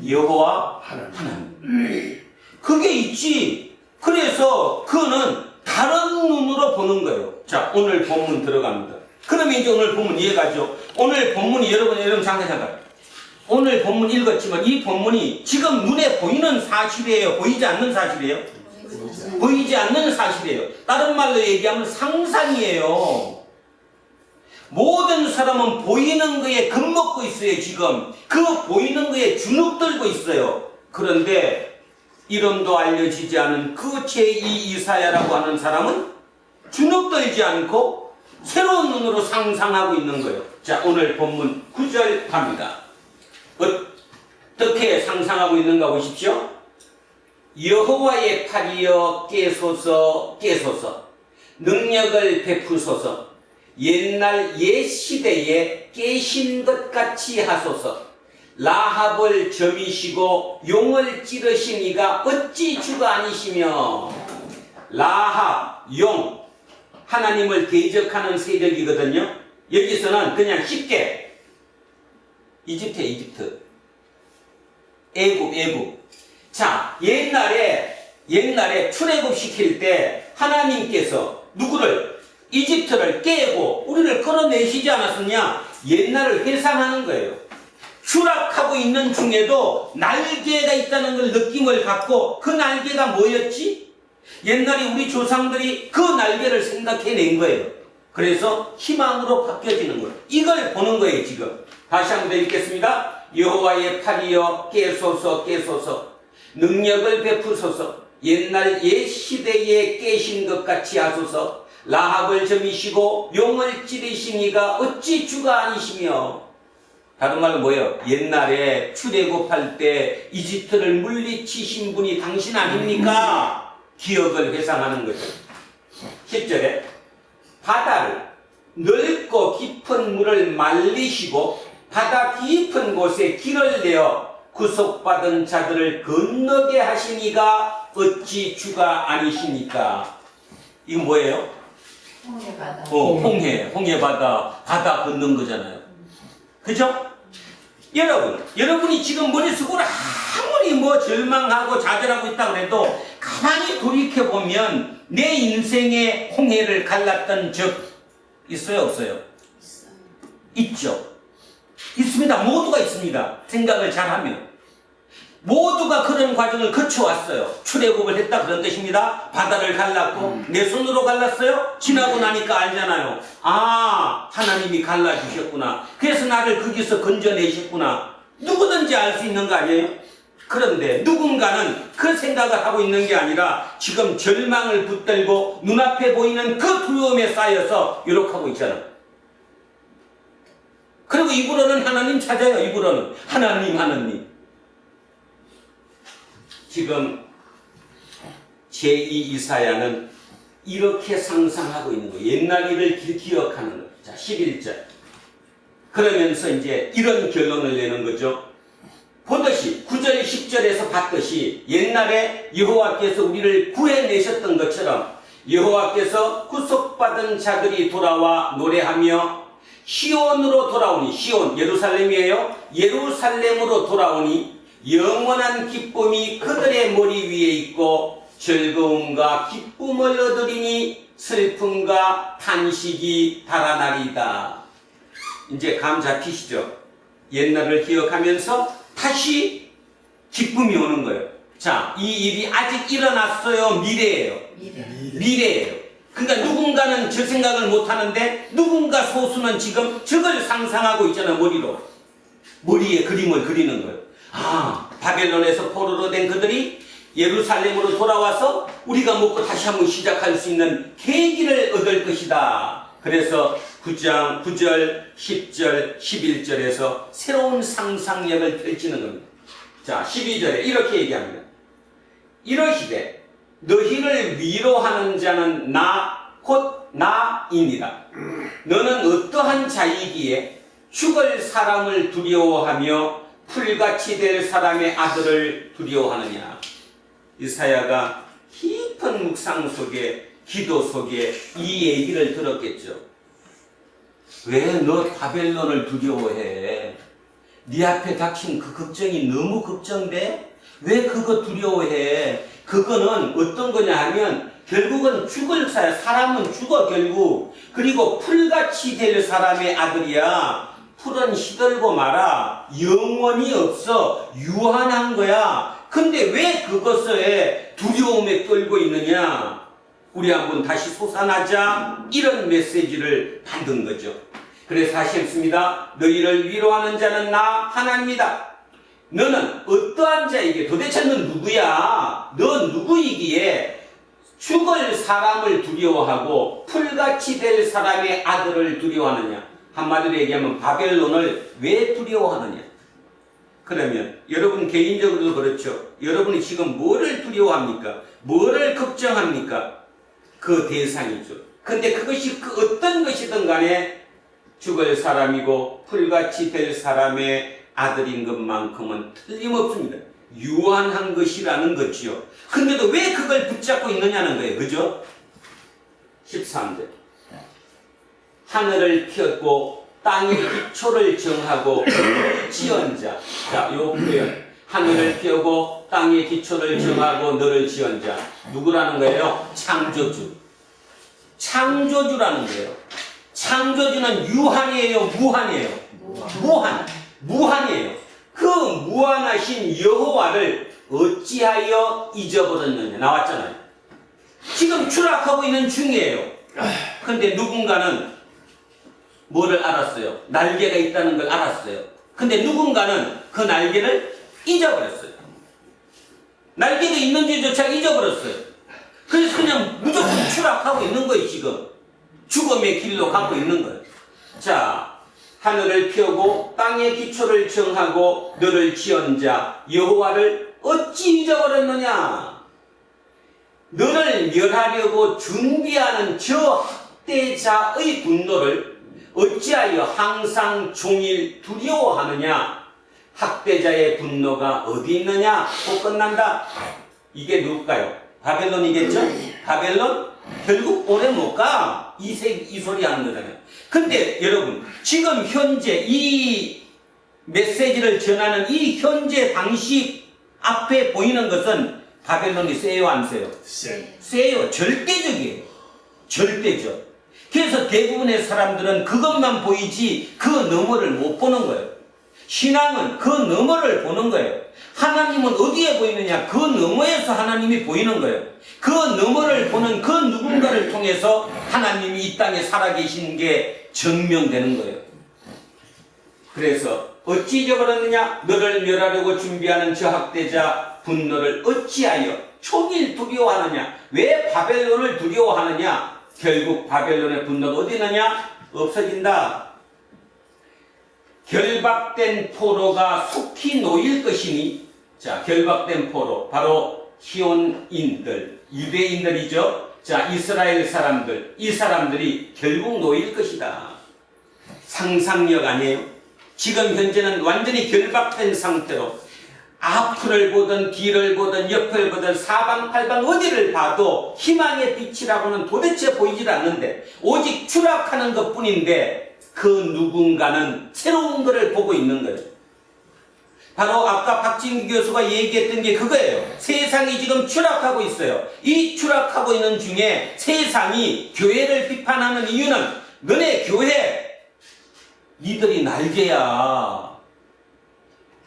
여호와 하나님. 그게 있지. 그래서 그는 다른 눈으로 보는 거예요. 자, 오늘 본문 들어갑니다. 그러면 이제 오늘 본문 이해가죠? 오늘 본문이 여러분 잠깐. 오늘 본문 읽었지만 이 본문이 지금 눈에 보이는 사실이에요? 보이지 않는 사실이에요? 보이지 않는 사실이에요. 다른 말로 얘기하면 상상이에요. 모든 사람은 보이는 거에 겁먹고 있어요. 지금 그 보이는 거에 주눅들고 있어요. 그런데 이름도 알려지지 않은 그 제2 이사야라고 하는 사람은 주눅들지 않고 새로운 눈으로 상상하고 있는 거예요. 자, 오늘 본문 9절 갑니다. 어떻게 상상하고 있는가 보십시오. 여호와의 팔이여 깨소서 깨소서, 능력을 베푸소서, 옛날 옛 시대에 깨신 것 같이 하소서. 라합을 점이시고 용을 찌르신 이가 어찌 주가 아니시며. 라합, 용, 하나님을 대적하는 세력이거든요. 여기서는 그냥 쉽게 이집트, 애굽. 자, 옛날에 출애굽 시킬 때 하나님께서 누구를? 이집트를 깨고 우리를 끌어내시지 않았느냐? 옛날을 회상하는 거예요. 추락하고 있는 중에도 날개가 있다는 걸 느낌을 갖고, 그 날개가 뭐였지? 옛날에 우리 조상들이 그 날개를 생각해낸 거예요. 그래서 희망으로 바뀌어지는 거예요. 이걸 보는 거예요. 지금 다시 한번 읽겠습니다. 여호와의 팔이여 깨소서 깨소서, 능력을 베푸소서, 옛날 옛 시대에 깨신 것 같이 하소서. 라합을 점이시고 용을 찌르신 이가 어찌 주가 아니시며. 다른 말로 뭐예요? 옛날에 출애굽할 때 이집트를 물리치신 분이 당신 아닙니까? 기억을 회상하는 거죠. 10절에 바다를, 넓고 깊은 물을 말리시고 바다 깊은 곳에 길을 내어 구속받은 자들을 건너게 하시니가 어찌 주가 아니십니까? 이건 뭐예요? 홍해바다. 홍해바다, 바다 걷는 거잖아요. 그죠? 여러분이 지금 머릿속으로 아무리 뭐 절망하고 좌절하고 있다고 해도 가만히 돌이켜보면 내 인생의 홍해를 갈랐던 적 있어요, 없어요? 있죠. 있습니다. 모두가 있습니다. 생각을 잘하면. 모두가 그런 과정을 거쳐왔어요. 출애굽을 했다 그런 뜻입니다. 바다를 갈랐고 내 손으로 갈랐어요? 지나고 나니까 알잖아요. 아, 하나님이 갈라주셨구나. 그래서 나를 거기서 건져내셨구나. 누구든지 알 수 있는 거 아니에요? 그런데 누군가는 그 생각을 하고 있는 게 아니라 지금 절망을 붙들고 눈앞에 보이는 그 두려움에 쌓여서 이렇게 하고 있잖아요. 그리고 입으로는 하나님 찾아요. 입으로는 하나님. 지금 제2 이사야는 이렇게 상상하고 있는 거예요. 옛날 일을 기억하는 거예요. 자, 11절. 그러면서 이제 이런 결론을 내는 거죠. 보듯이 9절 10절에서 봤듯이 옛날에 여호와께서 우리를 구해내셨던 것처럼 여호와께서 구속받은 자들이 돌아와 노래하며 시온으로 돌아오니, 시온 예루살렘이에요. 예루살렘으로 돌아오니 영원한 기쁨이 그들의 머리 위에 있고 즐거움과 기쁨을 얻으리니 슬픔과 탄식이 달아나리다. 이제 감 잡히시죠? 옛날을 기억하면서 다시 기쁨이 오는 거예요. 자, 이 일이 아직 일어났어요? 미래예요? 미래예요. 그러니까 누군가는 저 생각을 못하는데 누군가 소수는 지금 저걸 상상하고 있잖아요. 머리에 그림을 그리는 거예요. 아, 바벨론에서 포로로 된 그들이 예루살렘으로 돌아와서 우리가 먹고 다시 한번 시작할 수 있는 계기를 얻을 것이다. 그래서 9장 9절 10절 11절에서 새로운 상상력을 펼치는 겁니다. 자, 12절에 이렇게 얘기합니다. 이러시되 너희를 위로하는 자는 곧 나이니라. 너는 어떠한 자이기에 죽을 사람을 두려워하며 풀같이 될 사람의 아들을 두려워하느냐. 이사야가 깊은 묵상 속에, 기도 속에 이 얘기를 들었겠죠. 왜 너 바벨론을 두려워해? 네 앞에 닥친 그 걱정이 너무 걱정돼? 왜 그거 두려워해? 그거는 어떤 거냐 하면 결국은 죽을 사람은 죽어 결국. 그리고 풀같이 될 사람의 아들이야. 풀은 시들고 말아. 영원히 없어. 유한한 거야. 근데 왜 그것에 두려움에 떨고 있느냐? 우리 한번 다시 솟아나자. 이런 메시지를 받은 거죠. 그래서 하셨습니다. 너희를 위로하는 자는 나 하나님이다. 너는 어떠한 자이기에, 도대체 넌 누구야? 너 누구이기에 죽을 사람을 두려워하고 풀같이 될 사람의 아들을 두려워하느냐? 한마디로 얘기하면 바벨론을 왜 두려워하느냐? 그러면 여러분 개인적으로도 그렇죠. 여러분이 지금 뭐를 두려워합니까? 뭐를 걱정합니까? 그 대상이죠. 근데 그것이 그 어떤 것이든 간에 죽을 사람이고 풀같이 될 사람의 아들인 것만큼은 틀림없습니다. 유한한 것이라는 거지요. 근데도 왜 그걸 붙잡고 있느냐는 거예요. 그죠? 13절. 하늘을 폈고 땅의 기초를 정하고 지은 자. 자, 요 표현. 하늘을 펴고 땅의 기초를 정하고 너를 지은 자. 누구라는 거예요? 창조주. 창조주라는 거예요. 창조주는 유한이에요? 무한이에요? 무한이에요. 그 무한하신 여호와를 어찌하여 잊어버렸느냐. 나왔잖아요. 지금 추락하고 있는 중이에요. 근데 누군가는 뭐를 알았어요? 날개가 있다는 걸 알았어요. 근데 누군가는 그 날개를 잊어버렸어요. 날개가 있는지조차 잊어버렸어요. 그래서 그냥 무조건 추락하고 있는 거예요. 지금 죽음의 길로 가고 있는 거예요. 자, 하늘을 펴고 땅의 기초를 정하고 너를 지은 자 여호와를 어찌 잊어버렸느냐. 너를 멸하려고 준비하는 저 학대자의 분노를 어찌하여 항상 종일 두려워하느냐. 학대자의 분노가 어디 있느냐. 곧 끝난다. 이게 누굴까요? 바벨론이겠죠? 바벨론? 결국 오래 못 가. 이 소리 하는 거잖아요. 근데 여러분, 지금 현재 이 메시지를 전하는 이 현재 당시 앞에 보이는 것은 바벨론이 세요, 안 세요? 세요. 절대적이에요. 절대적. 그래서 대부분의 사람들은 그것만 보이지 그 너머를 못 보는 거예요. 신앙은 그 너머를 보는 거예요. 하나님은 어디에 보이느냐? 그 너머에서 하나님이 보이는 거예요. 그 너머를 보는 그 누군가를 통해서 하나님이 이 땅에 살아계시는 게 증명되는 거예요. 그래서 어찌 잊어버렸느냐? 너를 멸하려고 준비하는 저 학대자 분노를 어찌하여 종일 두려워하느냐? 왜 바벨론을 두려워하느냐? 결국 바벨론의 분노가 어디 있느냐? 없어진다. 결박된 포로가 속히 놓일 것이니. 자, 결박된 포로 바로 시온인들, 유대인들이죠. 자, 이스라엘 사람들, 이 사람들이 결국 놓일 것이다. 상상력 아니에요? 지금 현재는 완전히 결박된 상태로 앞을 보든 뒤를 보든 옆을 보든 사방팔방 어디를 봐도 희망의 빛이라고는 도대체 보이질 않는데 오직 추락하는 것뿐인데 그 누군가는 새로운 것을 보고 있는 거예요. 바로 아까 박진기 교수가 얘기했던 게 그거예요. 세상이 지금 추락하고 있어요. 이 추락하고 있는 중에 세상이 교회를 비판하는 이유는 너네 교회 니들이 날개야.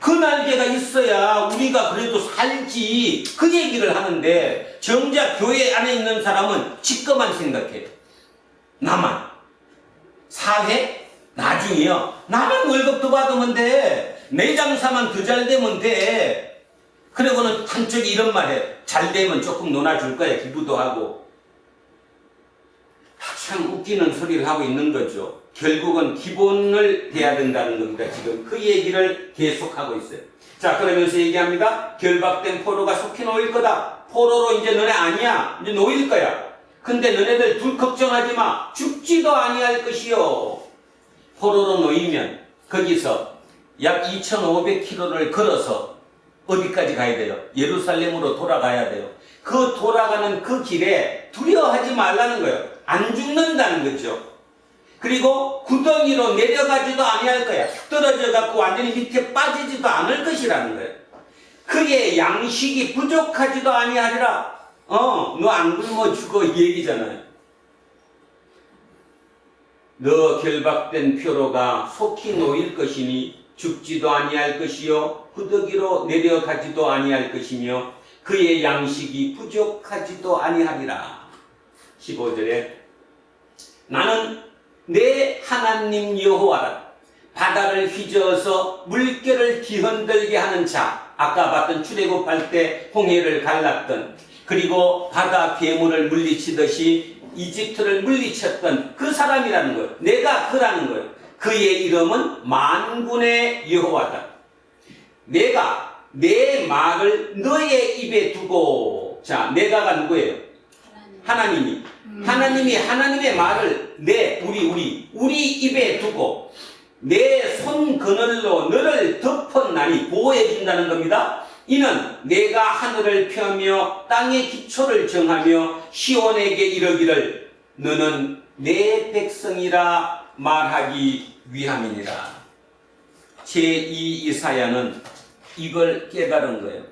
그 날개가 있어야 우리가 그래도 살지. 그 얘기를 하는데 정작 교회 안에 있는 사람은 지금만 생각해. 나만. 사회? 나중이요. 나만 월급도 받으면 돼. 내 장사만 더 잘 되면 돼. 그리고는 한쪽이 이런 말 해. 잘 되면 조금 놀아줄 거야. 기부도 하고. 참 웃기는 소리를 하고 있는 거죠. 결국은 기본을 돼야 된다는 겁니다. 지금 그 얘기를 계속하고 있어요. 자, 그러면서 얘기합니다. 결박된 포로가 속히 놓일 거다. 포로로 이제 너네 아니야. 이제 놓일 거야. 근데 너네들 둘 걱정하지 마. 죽지도 아니할 것이요. 포로로 놓이면 거기서 약 2,500km를 걸어서 어디까지 가야 돼요? 예루살렘으로 돌아가야 돼요. 그 돌아가는 그 길에 두려워하지 말라는 거예요. 안 죽는다는 거죠. 그리고 구덩이로 내려가지도 아니할 거야. 떨어져 갖고 완전히 밑에 빠지지도 않을 것이라는 거예요. 그의 양식이 부족하지도 아니하리라. 너 안 굶어 죽어, 이 얘기잖아요. 너 결박된 표로가 속히 놓일 것이니 죽지도 아니할 것이요 구더기로 내려가지도 아니할 것이며 그의 양식이 부족하지도 아니하리라. 15절에 나는 내 하나님 여호와라. 바다를 휘저어서 물결을 뒤흔들게 하는 자. 아까 봤던 출애굽할 때 홍해를 갈랐던, 그리고 바다 괴물을 물리치듯이 이집트를 물리쳤던 그 사람이라는 거예요. 내가 그라는 거예요. 그의 이름은 만군의 여호와다. 내가 내 말을 너의 입에 두고. 자, 내가가 누구예요? 하나님이. 하나님이 하나님의 말을 우리 입에 두고 내 손 그늘로 너를 덮었나니, 보호해 준다는 겁니다. 이는 내가 하늘을 펴며 땅의 기초를 정하며 시온에게 이르기를 너는 내 백성이라 말하기 위함이니라. 제2 이사야는 이걸 깨달은 거예요.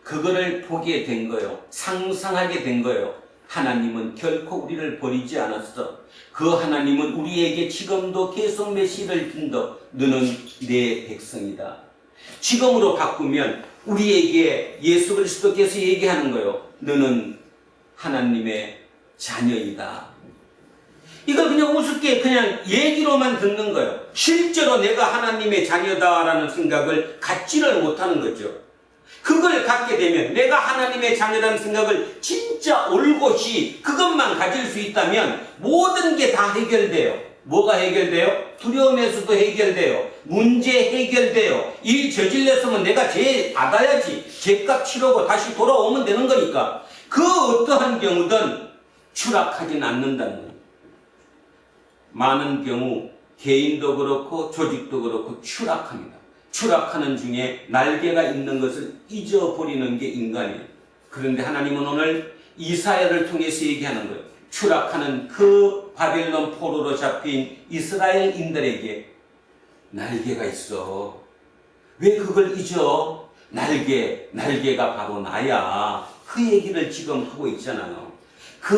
그거를 보게 된 거예요. 상상하게 된 거예요. 하나님은 결코 우리를 버리지 않았어. 그 하나님은 우리에게 지금도 계속 메시를 준다. 너는 내 백성이다. 지금으로 바꾸면 우리에게 예수 그리스도께서 얘기하는 거예요. 너는 하나님의 자녀이다. 이걸 그냥 우습게 그냥 얘기로만 듣는 거예요. 실제로 내가 하나님의 자녀다라는 생각을 갖지를 못하는 거죠. 그걸 갖게 되면, 내가 하나님의 자녀라는 생각을 진짜 올곧이 그것만 가질 수 있다면 모든 게 다 해결돼요. 뭐가 해결돼요? 두려움에서도 해결돼요. 문제 해결돼요. 일 저질렀으면 내가 죄 받아야지. 죄값 치르고 다시 돌아오면 되는 거니까. 그 어떠한 경우든 추락하진 않는다는 거예요. 많은 경우 개인도 그렇고 조직도 그렇고 추락합니다. 추락하는 중에 날개가 있는 것을 잊어버리는 게 인간이에요. 그런데 하나님은 오늘 이사야를 통해서 얘기하는 거예요. 추락하는 그 바벨론 포로로 잡힌 이스라엘인들에게 날개가 있어. 왜 그걸 잊어? 날개가 바로 나야. 그 얘기를 지금 하고 있잖아요. 그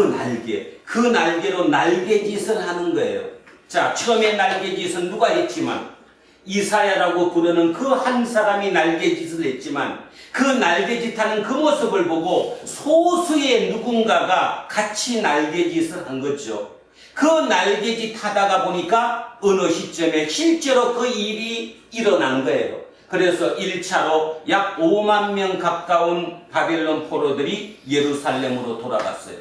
날개로 날개짓을 하는 거예요. 자, 처음에 날개짓은 누가 했지만, 이사야라고 부르는 그 한 사람이 날개짓을 했지만, 그 날개짓하는 그 모습을 보고 소수의 누군가가 같이 날개짓을 한 거죠. 그 날개짓 하다가 보니까 어느 시점에 실제로 그 일이 일어난 거예요. 그래서 1차로 약 5만 명 가까운 바벨론 포로들이 예루살렘으로 돌아갔어요.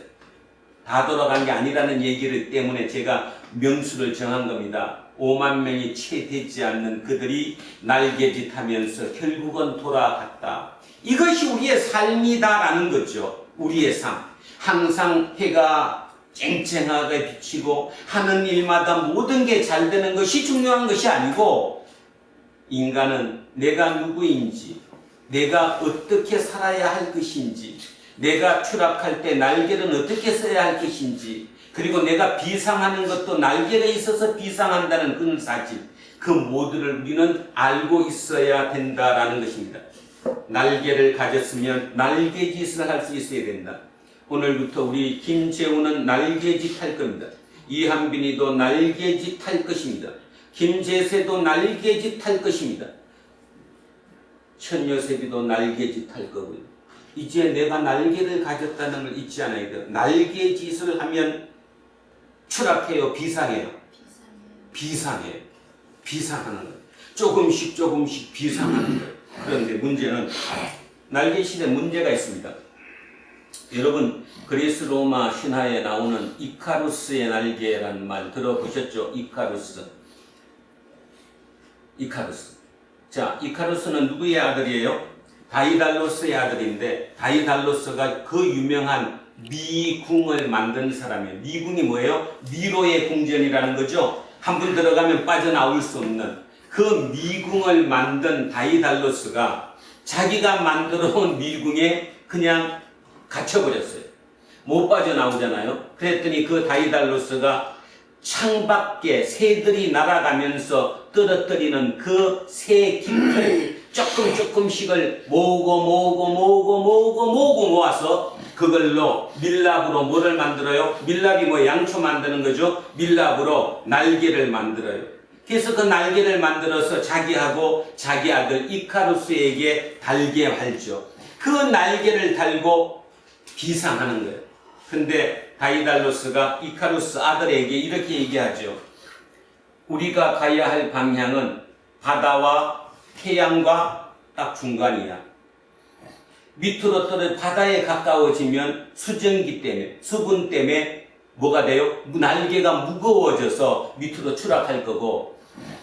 다 돌아간 게 아니라는 얘기를 때문에 제가 명수를 정한 겁니다. 5만 명이 채 되지 않는 그들이 날개짓하면서 결국은 돌아갔다. 이것이 우리의 삶이다라는 거죠. 우리의 삶. 항상 해가 쨍쨍하게 비치고 하는 일마다 모든 게 잘 되는 것이 중요한 것이 아니고, 인간은 내가 누구인지, 내가 어떻게 살아야 할 것인지, 내가 추락할 때 날개는 어떻게 써야 할 것인지, 그리고 내가 비상하는 것도 날개가 있어서 비상한다는 그 사실, 그 모두를 우리는 알고 있어야 된다라는 것입니다. 날개를 가졌으면 날개짓을 할 수 있어야 된다. 오늘부터 우리 김재우는 날개짓 할 겁니다. 이한빈이도 날개짓 할 것입니다. 김재세도 날개짓 할 것입니다. 천요새비도 날개짓 할 거고요. 이제 내가 날개를 가졌다는 걸 잊지 않아야 돼요. 날개짓을 하면 추락해요, 비상해요? 비상해요. 비상하는 거예요. 조금씩 비상하는 거예요. 그런데 문제는 날개짓에 문제가 있습니다. 여러분 그리스 로마 신화에 나오는 이카루스의 날개라는 말 들어보셨죠? 이카루스. 자, 이카루스는 누구의 아들이에요? 다이달로스의 아들인데 다이달로스가 그 유명한 미궁을 만든 사람이에요. 미궁이 뭐예요? 미로의 궁전이라는 거죠. 한 번 들어가면 빠져나올 수 없는 그 미궁을 만든 다이달로스가 자기가 만들어 온 미궁에 그냥 갇혀버렸어요. 못 빠져나오잖아요. 그랬더니 그 다이달로스가 창밖에 새들이 날아가면서 떨어뜨리는 그 새 깃털 조금씩을 모아서 그걸로 밀랍으로 뭐를 만들어요? 밀랍이 뭐 양초 만드는 거죠? 밀랍으로 날개를 만들어요. 그래서 그 날개를 만들어서 자기하고 자기 아들 이카루스에게 달게 할죠. 그 날개를 달고 비상하는 거예요. 근데 다이달로스가 이카루스 아들에게 이렇게 얘기하죠. 우리가 가야 할 방향은 바다와 태양과 딱 중간이야. 밑으로 떨어 바다에 가까워지면 수증기 때문에, 수분 때문에 뭐가 돼요? 날개가 무거워져서 밑으로 추락할 거고,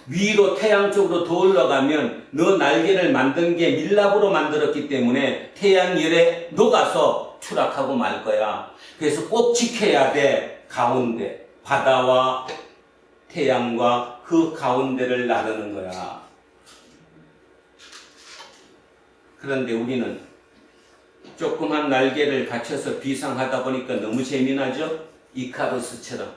위로 태양 쪽으로 더 올라가면 너 날개를 만든 게 밀랍으로 만들었기 때문에 태양열에 녹아서 추락하고 말 거야. 그래서 꼭 지켜야 돼. 가운데 바다와 태양과 그 가운데를 나르는 거야. 그런데 우리는 조그만 날개를 갖춰서 비상하다 보니까 너무 재미나죠? 이카루스처럼.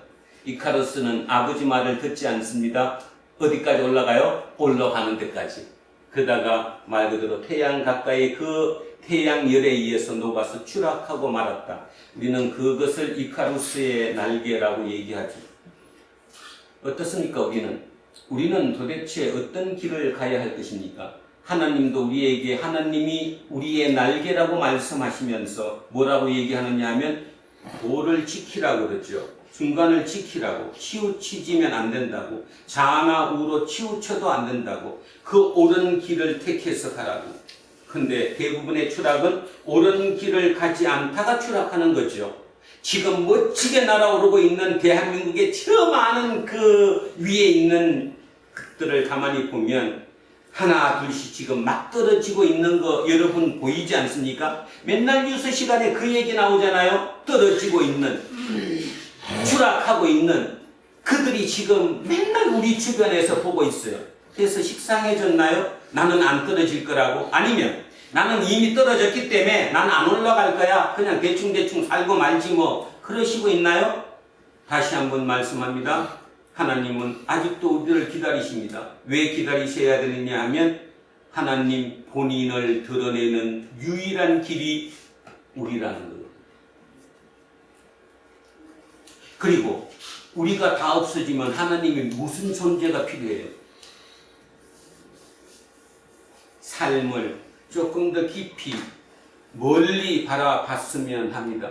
이카루스는 아버지 말을 듣지 않습니다. 어디까지 올라가요? 올라가는 데까지. 그러다가 말 그대로 태양 가까이 그 태양열에 의해서 녹아서 추락하고 말았다. 우리는 그것을 이카루스의 날개라고 얘기하죠. 어떻습니까? 우리는 도대체 어떤 길을 가야 할 것입니까? 하나님도 우리에게 하나님이 우리의 날개라고 말씀하시면서 뭐라고 얘기하느냐 하면 도를 지키라고 그러죠. 중간을 지키라고. 치우치지면 안 된다고. 좌나 우로 치우쳐도 안 된다고. 그 옳은 길을 택해서 가라고. 근데 대부분의 추락은 옳은 길을 가지 않다가 추락하는 거죠. 지금 멋지게 날아오르고 있는 대한민국의 저 많은 그 위에 있는 것들을 가만히 보면 하나 둘씩 지금 막 떨어지고 있는 거 여러분 보이지 않습니까? 맨날 뉴스 시간에 그 얘기 나오잖아요. 떨어지고 있는, 추락하고 있는 그들이 지금 맨날 우리 주변에서 보고 있어요. 그래서 식상해졌나요? 나는 안 떨어질 거라고? 아니면 나는 이미 떨어졌기 때문에 난 안 올라갈 거야. 그냥 대충 살고 말지 뭐. 그러시고 있나요? 다시 한번 말씀합니다. 하나님은 아직도 우리를 기다리십니다. 왜 기다리셔야 되느냐 하면 하나님 본인을 드러내는 유일한 길이 우리라는 거예요. 그리고 우리가 다 없어지면 하나님이 무슨 존재가 필요해요? 삶을 조금 더 깊이 멀리 바라봤으면 합니다.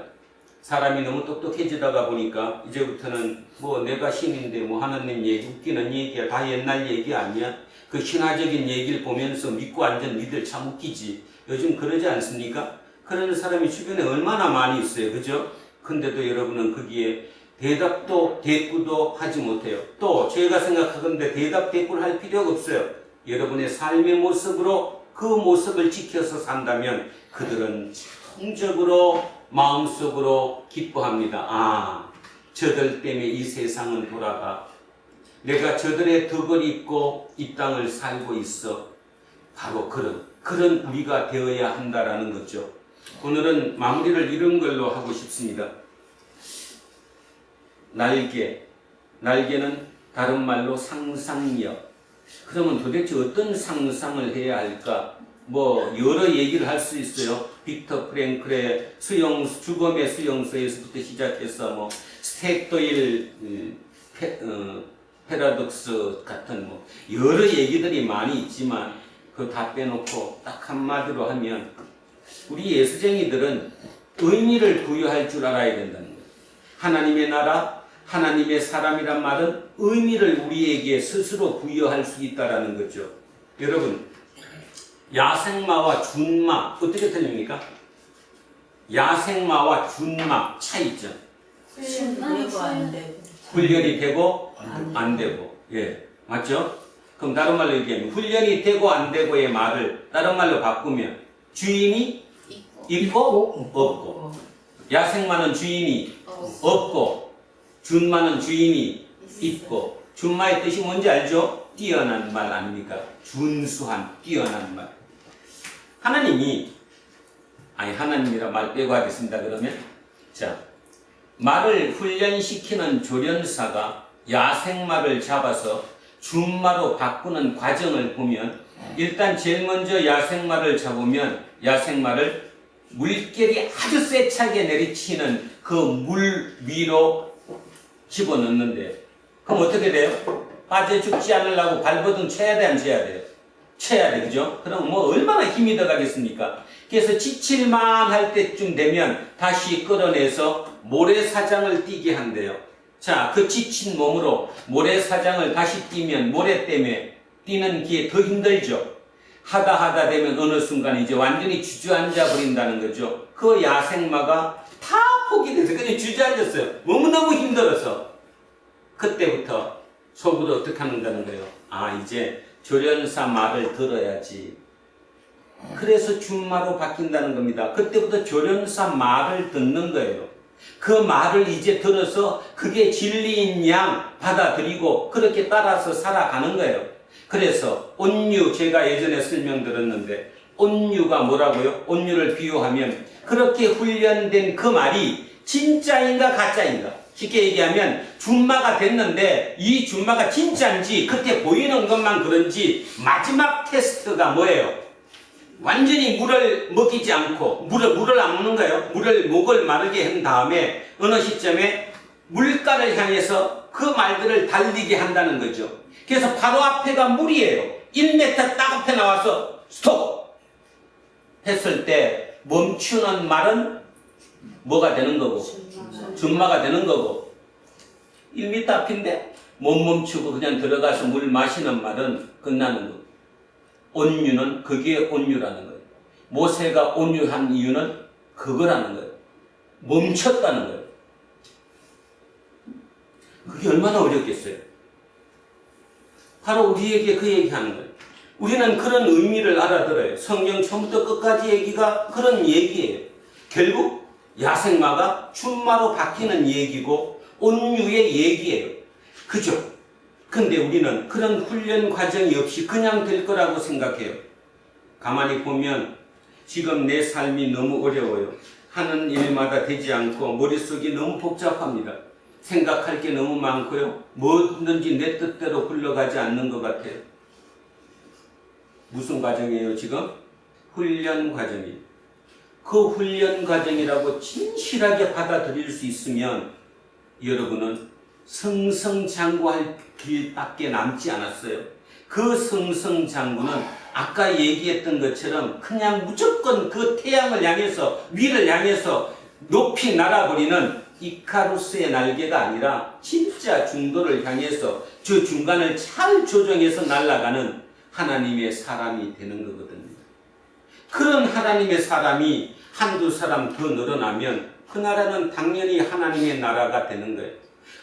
사람이 너무 똑똑해지다가 보니까 이제부터는 뭐 내가 신인데 뭐 하나님 얘기 웃기는 얘기야. 다 옛날 얘기 아니야? 그 신화적인 얘기를 보면서 믿고 완전 믿을 참 웃기지. 요즘 그러지 않습니까? 그런 사람이 주변에 얼마나 많이 있어요. 그죠? 근데도 여러분은 거기에 대답도 대꾸도 하지 못해요. 또 제가 생각하건대 대답 대꾸를 할 필요가 없어요. 여러분의 삶의 모습으로 그 모습을 지켜서 산다면 그들은 성적으로 마음속으로 기뻐합니다. 아, 저들 때문에 이 세상은 돌아가. 내가 저들의 덕을 입고 이 땅을 살고 있어. 바로 그런 우리가 되어야 한다라는 거죠. 오늘은 마무리를 이런 걸로 하고 싶습니다. 날개는 다른 말로 상상력. 그러면 도대체 어떤 상상을 해야 할까? 뭐 여러 얘기를 할 수 있어요. 빅터 프랭클의 죽음의 수용소에서부터 시작해서 뭐 스택도일 패러독스 같은 뭐 여러 얘기들이 많이 있지만 그거 다 빼놓고 딱 한마디로 하면 우리 예수쟁이들은 의미를 부여할 줄 알아야 된다는 거예요. 하나님의 나라, 하나님의 사람이란 말은 의미를 우리에게 스스로 부여할 수 있다는 거죠. 여러분, 야생마와 준마 어떻게 틀립니까? 야생마와 준마 차이점. 훈련이 되고 안 되고. 예, 맞죠? 그럼 다른 말로 얘기하면 훈련이 되고 안 되고의 말을 다른 말로 바꾸면 주인이 있고 없고, 야생마는 주인이 없고 준마는 주인이 있고. 준마의 뜻이 뭔지 알죠? 뛰어난 말 아닙니까? 준수한, 뛰어난 말. 하나님이라 말 빼고 하겠습니다. 그러면 자, 말을 훈련시키는 조련사가 야생마를 잡아서 준마로 바꾸는 과정을 보면 일단 제일 먼저 야생마를 잡으면 야생마를 물결이 아주 세차게 내리치는 그 물 위로 집어넣는데 그럼 어떻게 돼요? 빠져 죽지 않으려고 발버둥 쳐야 돼, 안 쳐야 돼요? 쳐야 돼, 그죠? 그럼 뭐 얼마나 힘이 들어가겠습니까? 그래서 지칠만 할 때쯤 되면 다시 끌어내서 모래사장을 뛰게 한대요. 자, 그 지친 몸으로 모래사장을 다시 뛰면 모래 때문에 뛰는 게 더 힘들죠. 하다 되면 어느 순간 이제 완전히 주저앉아 버린다는 거죠. 그 야생마가 다 포기돼서 그냥 주저앉았어요. 너무너무 힘들어서. 그때부터 속으로 어떻게 하는다는 거예요? 이제 조련사 말을 들어야지. 그래서 준마로 바뀐다는 겁니다. 그때부터 조련사 말을 듣는 거예요. 그 말을 이제 들어서 그게 진리인 양 받아들이고 그렇게 따라서 살아가는 거예요. 그래서 온유, 제가 예전에 설명드렸는데 온유가 뭐라고요? 온유를 비유하면 그렇게 훈련된 그 말이 진짜인가 가짜인가? 쉽게 얘기하면 준마가 됐는데 이 준마가 진짜인지 그때 보이는 것만 그런지 마지막 테스트가 뭐예요? 완전히 물을 먹이지 않고 물을 안 먹는 거예요. 목을 마르게 한 다음에 어느 시점에 물가를 향해서 그 말들을 달리게 한다는 거죠. 그래서 바로 앞에가 물이에요. 1m 딱 앞에 나와서 스톱 했을 때 멈추는 말은 뭐가 되는 거고? 준마가 되는 거고. 1m 앞인데 못 멈추고 그냥 들어가서 물 마시는 말은 끝나는 거. 온유는 그게 온유라는 거예요. 모세가 온유한 이유는 그거라는 거예요. 멈췄다는 거예요. 그게 얼마나 어렵겠어요. 바로 우리에게 그 얘기하는 거예요. 우리는 그런 의미를 알아들어요. 성경 처음부터 끝까지 얘기가 그런 얘기예요. 결국 야생마가 준마로 바뀌는 얘기고 온유의 얘기예요. 그죠? 근데 우리는 그런 훈련 과정이 없이 그냥 될 거라고 생각해요. 가만히 보면 지금 내 삶이 너무 어려워요. 하는 일마다 되지 않고 머릿속이 너무 복잡합니다. 생각할 게 너무 많고요. 뭐든지 내 뜻대로 흘러가지 않는 것 같아요. 무슨 과정이에요 지금? 훈련 과정이에요. 그 훈련 과정이라고 진실하게 받아들일 수 있으면 여러분은 승승장구할 길밖에 남지 않았어요. 그 승승장구는 아까 얘기했던 것처럼 그냥 무조건 그 태양을 향해서 위를 향해서 높이 날아버리는 이카루스의 날개가 아니라 진짜 중도를 향해서 저 중간을 잘 조정해서 날아가는 하나님의 사람이 되는 거거든요. 그런 하나님의 사람이 한두 사람 더 늘어나면 그 나라는 당연히 하나님의 나라가 되는 거예요.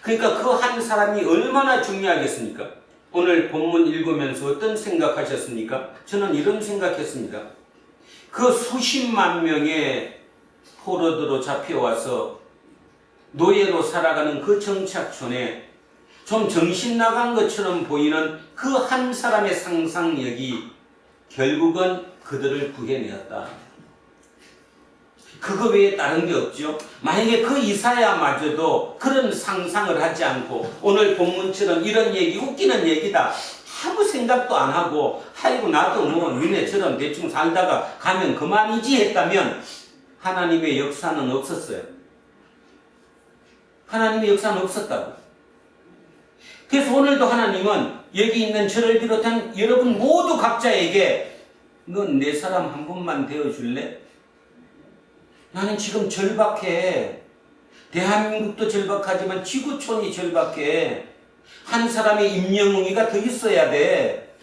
그러니까 그 한 사람이 얼마나 중요하겠습니까? 오늘 본문 읽으면서 어떤 생각하셨습니까? 저는 이런 생각했습니다. 그 수십만 명의 포로들로 잡혀와서 노예로 살아가는 그 정착촌에 좀 정신 나간 것처럼 보이는 그 한 사람의 상상력이 결국은 그들을 구해내었다. 그거 외에 다른 게 없죠. 만약에 그 이사야마저도 그런 상상을 하지 않고 오늘 본문처럼 이런 얘기 웃기는 얘기다 아무 생각도 안 하고 아이고 나도 뭐 니네처럼 대충 살다가 가면 그만이지 했다면 하나님의 역사는 없었어요. 하나님의 역사는 없었다고. 그래서 오늘도 하나님은 여기 있는 저를 비롯한 여러분 모두 각자에게 넌 내 사람 한 번만 되어줄래? 나는 지금 절박해. 대한민국도 절박하지만 지구촌이 절박해. 한 사람의 임영웅이가 더 있어야 돼.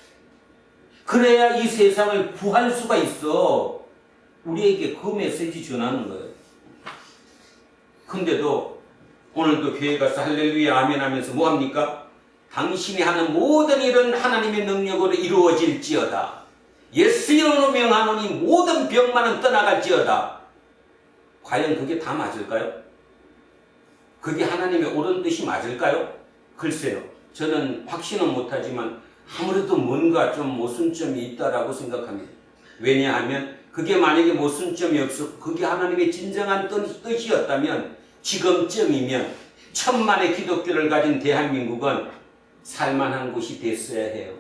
그래야 이 세상을 구할 수가 있어. 우리에게 그 메시지 전하는 거예요. 근데도 오늘도 교회 가서 할렐루야 아멘 하면서 뭐합니까? 당신이 하는 모든 일은 하나님의 능력으로 이루어질지어다. 예수이름으로 명하노니 모든 병만은 떠나갈지어다. 과연 그게 다 맞을까요? 그게 하나님의 옳은 뜻이 맞을까요? 글쎄요. 저는 확신은 못하지만 아무래도 뭔가 좀 모순점이 있다라고 생각합니다. 왜냐하면 그게 만약에 모순점이 없었고 그게 하나님의 진정한 뜻이었다면 지금쯤이면 천만의 기독교를 가진 대한민국은 살만한 곳이 됐어야 해요.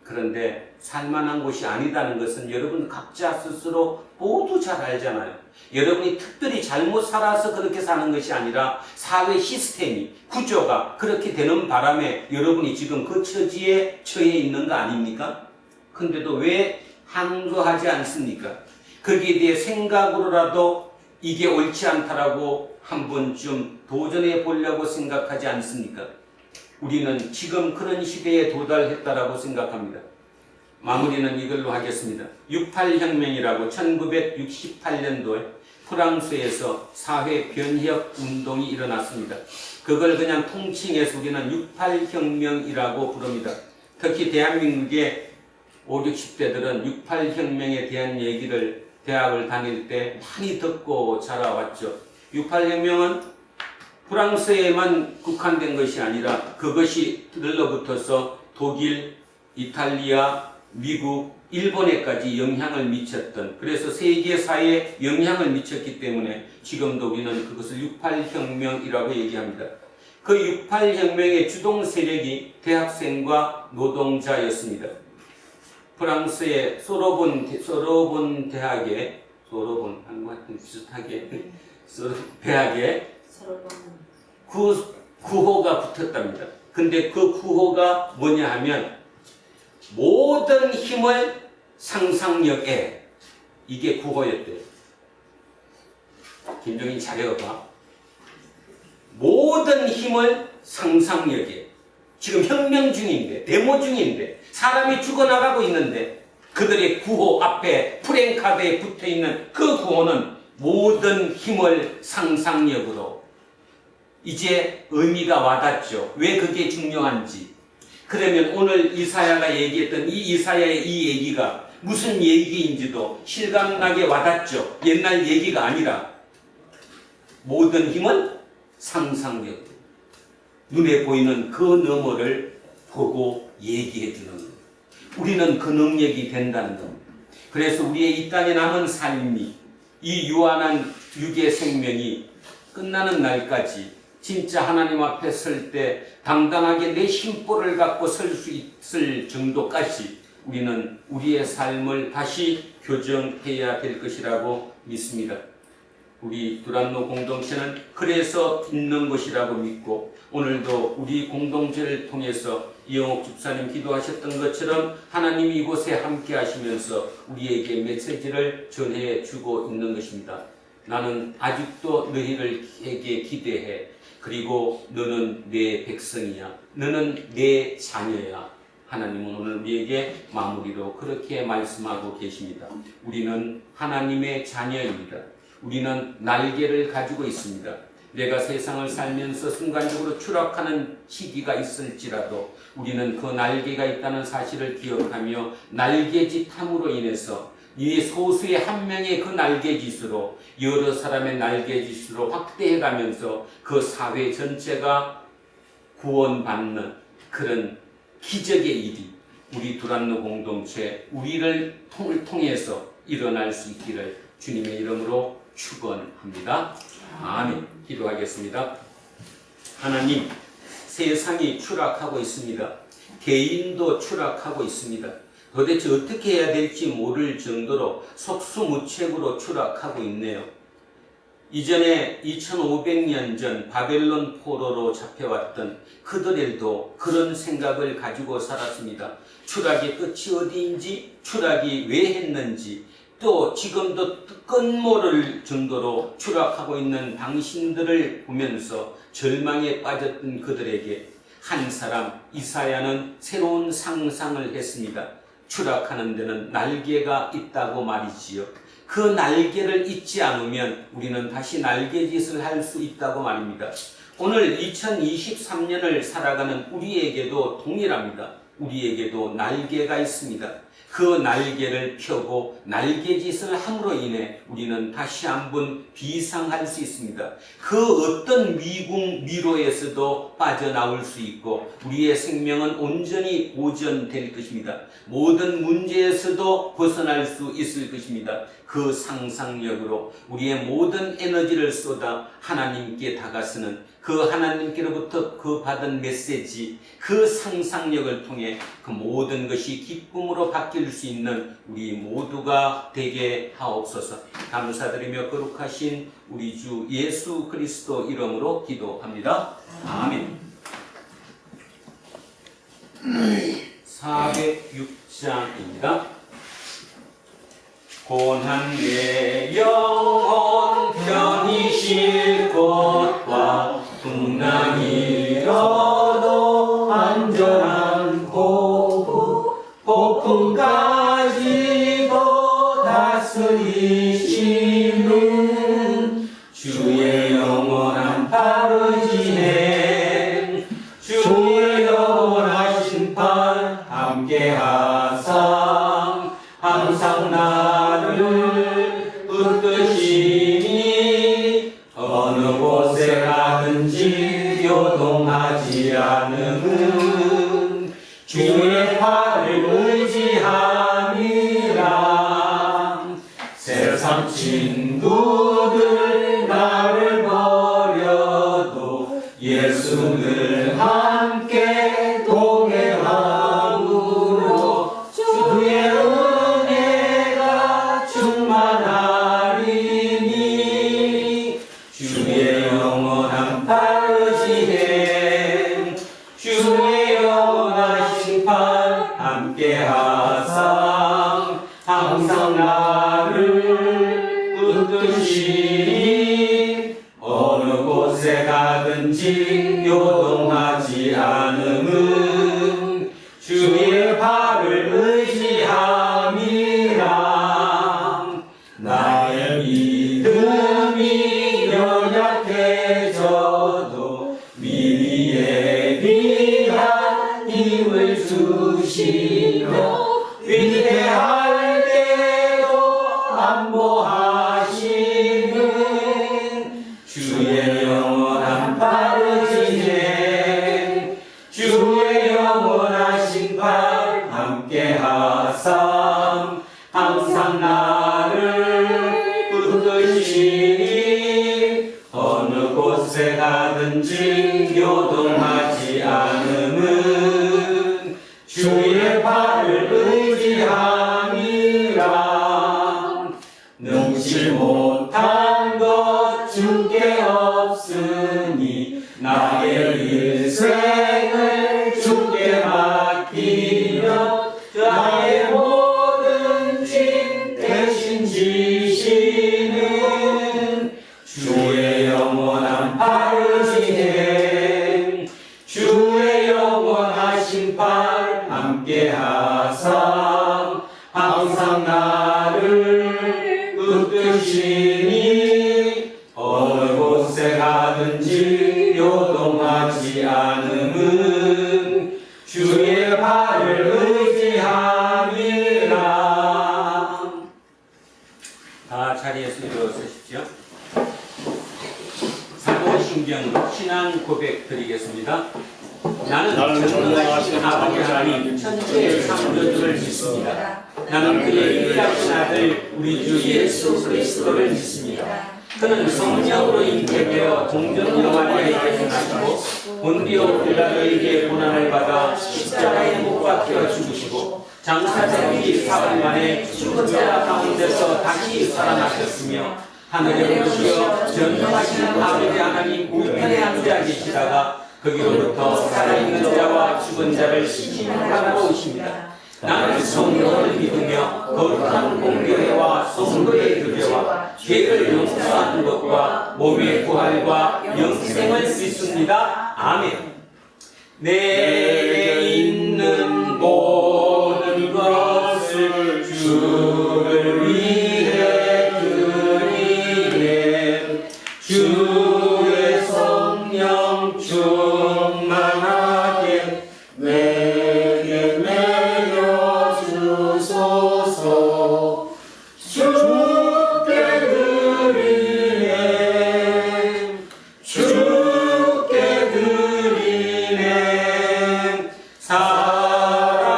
그런데 살만한 곳이 아니다는 것은 여러분 각자 스스로 모두 잘 알잖아요. 여러분이 특별히 잘못 살아서 그렇게 사는 것이 아니라 사회 시스템이, 구조가 그렇게 되는 바람에 여러분이 지금 그 처지에 처해 있는 거 아닙니까? 근데도 왜 항거하지 않습니까? 거기에 대해 생각으로라도 이게 옳지 않다라고 한 번쯤 도전해 보려고 생각하지 않습니까? 우리는 지금 그런 시대에 도달했다라고 생각합니다. 마무리는 이걸로 하겠습니다. 68혁명이라고 1968년도에 프랑스에서 사회 변혁 운동이 일어났습니다. 그걸 그냥 통칭해서 우리는 68혁명이라고 부릅니다. 특히 대한민국의 5, 60대들은 68혁명에 대한 얘기를 대학을 다닐 때 많이 듣고 자라왔죠. 68혁명은 프랑스에만 국한된 것이 아니라 그것이 들러붙어서 독일, 이탈리아, 미국, 일본에까지 영향을 미쳤던, 그래서 세계사에 영향을 미쳤기 때문에 지금도 우리는 그것을 68혁명이라고 얘기합니다. 그 68혁명의 주동 세력이 대학생과 노동자였습니다. 프랑스의 소르본 대학에, 소르본 한국과 비슷하게 대학에 구호가 붙었답니다. 근데 그 구호가 뭐냐 하면 모든 힘을 상상력에, 이게 구호였대요. 김종인 잘해봐. 모든 힘을 상상력에. 지금 혁명 중인데, 데모 중인데, 사람이 죽어나가고 있는데 그들의 구호 앞에 프랭카드에 붙어있는 그 구호는 모든 힘을 상상력으로. 이제 의미가 와닿죠. 왜 그게 중요한지. 그러면 오늘 이사야가 얘기했던 이 이사야의 이 얘기가 무슨 얘기인지도 실감나게 와닿죠. 옛날 얘기가 아니라 모든 힘은 상상력. 눈에 보이는 그 너머를 보고 얘기해 주는 것. 우리는 그 능력이 된다는 겁니다. 그래서 우리의 이 땅에 남은 삶이, 이 유한한 육의 생명이 끝나는 날까지 진짜 하나님 앞에 설 때 당당하게 내 심보를 갖고 설 수 있을 정도까지 우리는 우리의 삶을 다시 교정해야 될 것이라고 믿습니다. 우리 두란노 공동체는 그래서 있는 것이라고 믿고, 오늘도 우리 공동체를 통해서 이영옥 집사님 기도하셨던 것처럼 하나님이 이곳에 함께 하시면서 우리에게 메시지를 전해주고 있는 것입니다. 나는 아직도 너희들에게 기대해. 그리고 너는 내 백성이야. 너는 내 자녀야. 하나님은 오늘 우리에게 마무리로 그렇게 말씀하고 계십니다. 우리는 하나님의 자녀입니다. 우리는 날개를 가지고 있습니다. 내가 세상을 살면서 순간적으로 추락하는 시기가 있을지라도 우리는 그 날개가 있다는 사실을 기억하며 날개짓함으로 인해서 이 소수의 한 명의 그 날개짓으로 여러 사람의 날개짓으로 확대해가면서 그 사회 전체가 구원받는 그런 기적의 일이 우리 두란노 공동체, 우리를 통해서 일어날 수 있기를 주님의 이름으로 축원합니다. 아멘. 기도하겠습니다. 하나님, 세상이 추락하고 있습니다. 개인도 추락하고 있습니다. 도대체 어떻게 해야 될지 모를 정도로 속수무책으로 추락하고 있네요. 이전에 2500년 전 바벨론 포로로 잡혀왔던 그들도 그런 생각을 가지고 살았습니다. 추락의 끝이 어디인지, 추락이 왜 했는지, 또 지금도 뜻모를 정도로 추락하고 있는 당신들을 보면서 절망에 빠졌던 그들에게 한 사람 이사야는 새로운 상상을 했습니다. 추락하는 데는 날개가 있다고 말이지요. 그 날개를 잊지 않으면 우리는 다시 날개짓을 할 수 있다고 말입니다. 오늘 2023년을 살아가는 우리에게도 동일합니다. 우리에게도 날개가 있습니다. 그 날개를 펴고 날개짓을 함으로 인해 우리는 다시 한번 비상할 수 있습니다. 그 어떤 미로에서도 빠져나올 수 있고 우리의 생명은 온전히 보존될 것입니다. 모든 문제에서도 벗어날 수 있을 것입니다. 그 상상력으로 우리의 모든 에너지를 쏟아 하나님께 다가서는 그 하나님께로부터 그 받은 메시지, 그 상상력을 통해 그 모든 것이 기쁨으로 바뀔 수 있는 우리 모두가 되게 하옵소서. 감사드리며 거룩하신 우리 주 예수 그리스도 이름으로 기도합니다. 아멘. 406장입니다. 고난 내 영혼 편히 쉴 곳과 풍랑이 일어도 안전한 폭풍 가지고 다스리시는 주의 영원한 바르지행 주의 영원한 심판 함께하사 항상 나를 붙드시니 어느 곳에 가든지 요동하지 않음은 주의 팔을 의지함이라. 세상 친구들 나를 버려도 예수를 함께 동행함으로 주의 은혜가 충만하리니 주의 영원한 바르지행 주의 영원한 심판 함께하사 항상 나를 붙드시니 어느 곳에 가든지 요동하지 않음은 주의 발을 의지함이라. 나의 믿음이 연약해져도 미리 예비한 힘을 주시며 위대할 때도 안보하시는 주의 영원한 바르지행 주의 영원한 심판 함께하사 항상 나를 붙드시니 어느 곳에 가든지 요동하지 않음은 주의 발을 의지함이라. 능치 못한 것 주께 없으니 나의 일생을 주께 맡기며 나의 모든 짐 대신 지시는 주의 영원한 바르지행 주의 영원한 심판 함께하사 항상 나를 붙드시니 어느 곳에 가든지 요동하지 않음은 주의 발을 의지함이라. 다 자리에서 일어서십시오. 사도신경으로 신앙 고백 드리겠습니다. 나는 전능하신 아버지 하나님 천지의 창조주를 믿습니다. 나는 그의 유일하신 아들 우리 주 예수 그리스도를 믿습니다. 그는 성령으로 잉태되어 동정녀 마리아에게 나시고 본디오 빌라도에게 고난을 받아 십자가에 못 박혀 죽으시고 장사된 지 4일 만에 죽은 자 가운데서 다시 살아나셨으며 하늘에 오시어 전능하신 아버지 하나님 우편에 앉아 계시다가 거기로부터 살아있는 자와 죽은 자를 시키는 자로 오십니다. 나는 성령을 믿으며 거룩한 공교회와 성도의 교제와 죄를 용서하는 것과 몸의 부활과 영생을 믿습니다. 아멘. 내게 있는 모든 것을 주를 위해 드리네. 주의 성령 충만하게 내게 내려 주소서. 주께 드리네. 주께 드리네.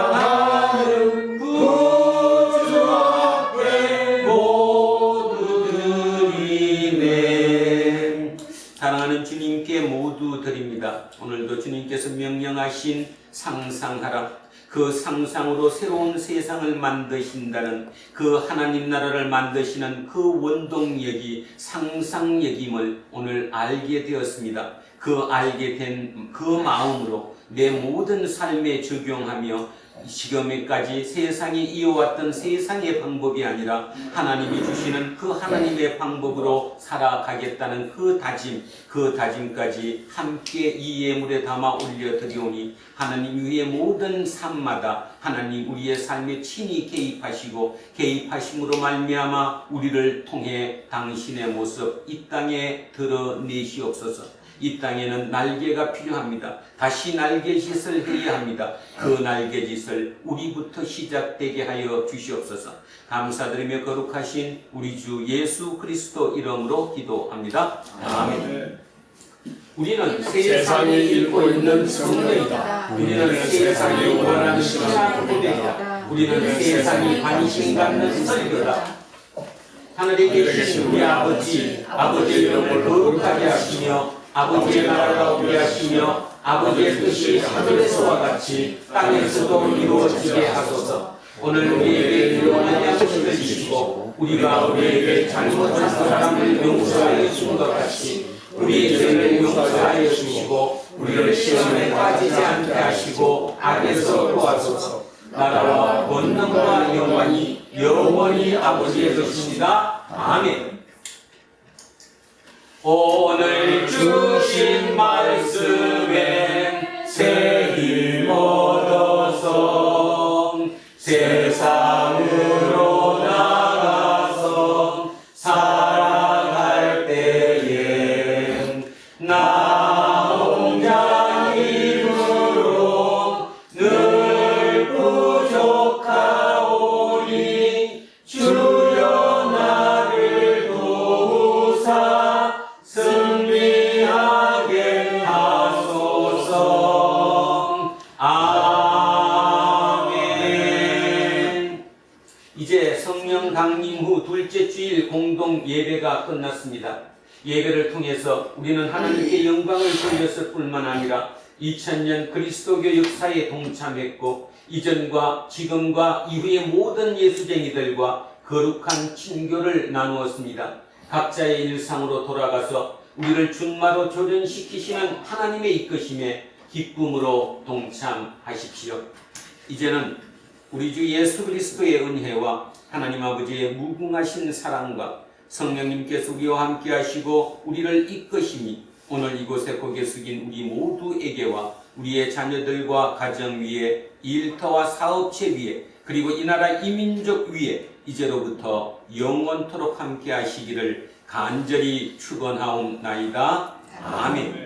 사랑하는 구주 앞에 모두 드리네. 사랑하는 주님께 모두 드립니다. 오늘도 주님께서 명령하신 상상하라. 그 상상으로 새로운 세상을 만드신다는 그 하나님 나라를 만드시는 그 원동력이 상상력임을 오늘 알게 되었습니다. 그 알게 된 그 마음으로 내 모든 삶에 적용하며 지금까지 세상이 이어왔던 세상의 방법이 아니라 하나님이 주시는 그 하나님의 방법으로 살아가겠다는 그 다짐까지 함께 이 예물에 담아 올려드리오니 하나님 위의 모든 삶마다 하나님 우리의 삶에 친히 개입하심으로 말미암아 우리를 통해 당신의 모습 이 땅에 드러내시옵소서. 이 땅에는 날개가 필요합니다. 다시 날개짓을 해야 합니다. 그 날개짓을 우리부터 시작되게 하여 주시옵소서. 감사드리며 거룩하신 우리 주 예수 그리스도 이름으로 기도합니다. 아멘. 우리는 세상이 읽고 있는 성경이다. 우리는 세상이 원하는 신앙 고백이다. 우리는 세상이 관심 갖는 설교다. 하늘에 계신 우리 아버지의 이름을 거룩하게 하시며 아버지의 나라가 오게 하시며 아버지의 뜻이 하늘에서와 같이 땅에서도 이루어지게 하소서. 오늘 우리에게 필요한 양식을 주시고 우리가 우리에게 잘못한 사람을 용서하여 준 것 같이 우리의 죄를 용서하여 주시고 우리를 시험에 빠지지 않게 하시고 악에서 도와소서. 나라와 권능과 영광이 영원히 아버지의 것입니다. 아멘. 오늘 주신 말씀에 새 힘 얻어서 세상으로 나가서 살아갈 때에 나 혼자 힘으로 늘 부족하오니 주여 나를 도우사 승리하게 하소서. 아멘. 이제 성령 강림 후 둘째 주일 공동 예배가 끝났습니다. 예배를 통해서 우리는 하나님께 영광을 돌렸을 뿐만 아니라 2000년 그리스도교 역사에 동참했고 이전과 지금과 이후의 모든 예수쟁이들과 거룩한 친교를 나누었습니다. 각자의 일상으로 돌아가서 우리를 준마로 조련시키시는 하나님의 이끄심에 기쁨으로 동참하십시오. 이제는 우리 주 예수 그리스도의 은혜와 하나님 아버지의 무궁하신 사랑과 성령님께서 우리와 함께 하시고 우리를 이끄시니 오늘 이곳에 고개 숙인 우리 모두에게와 우리의 자녀들과 가정 위에 일터와 사업체 위에 그리고 이 나라 이민족 위에 이제로부터 영원토록 함께 하시기를 간절히 축원하옵나이다. 아멘.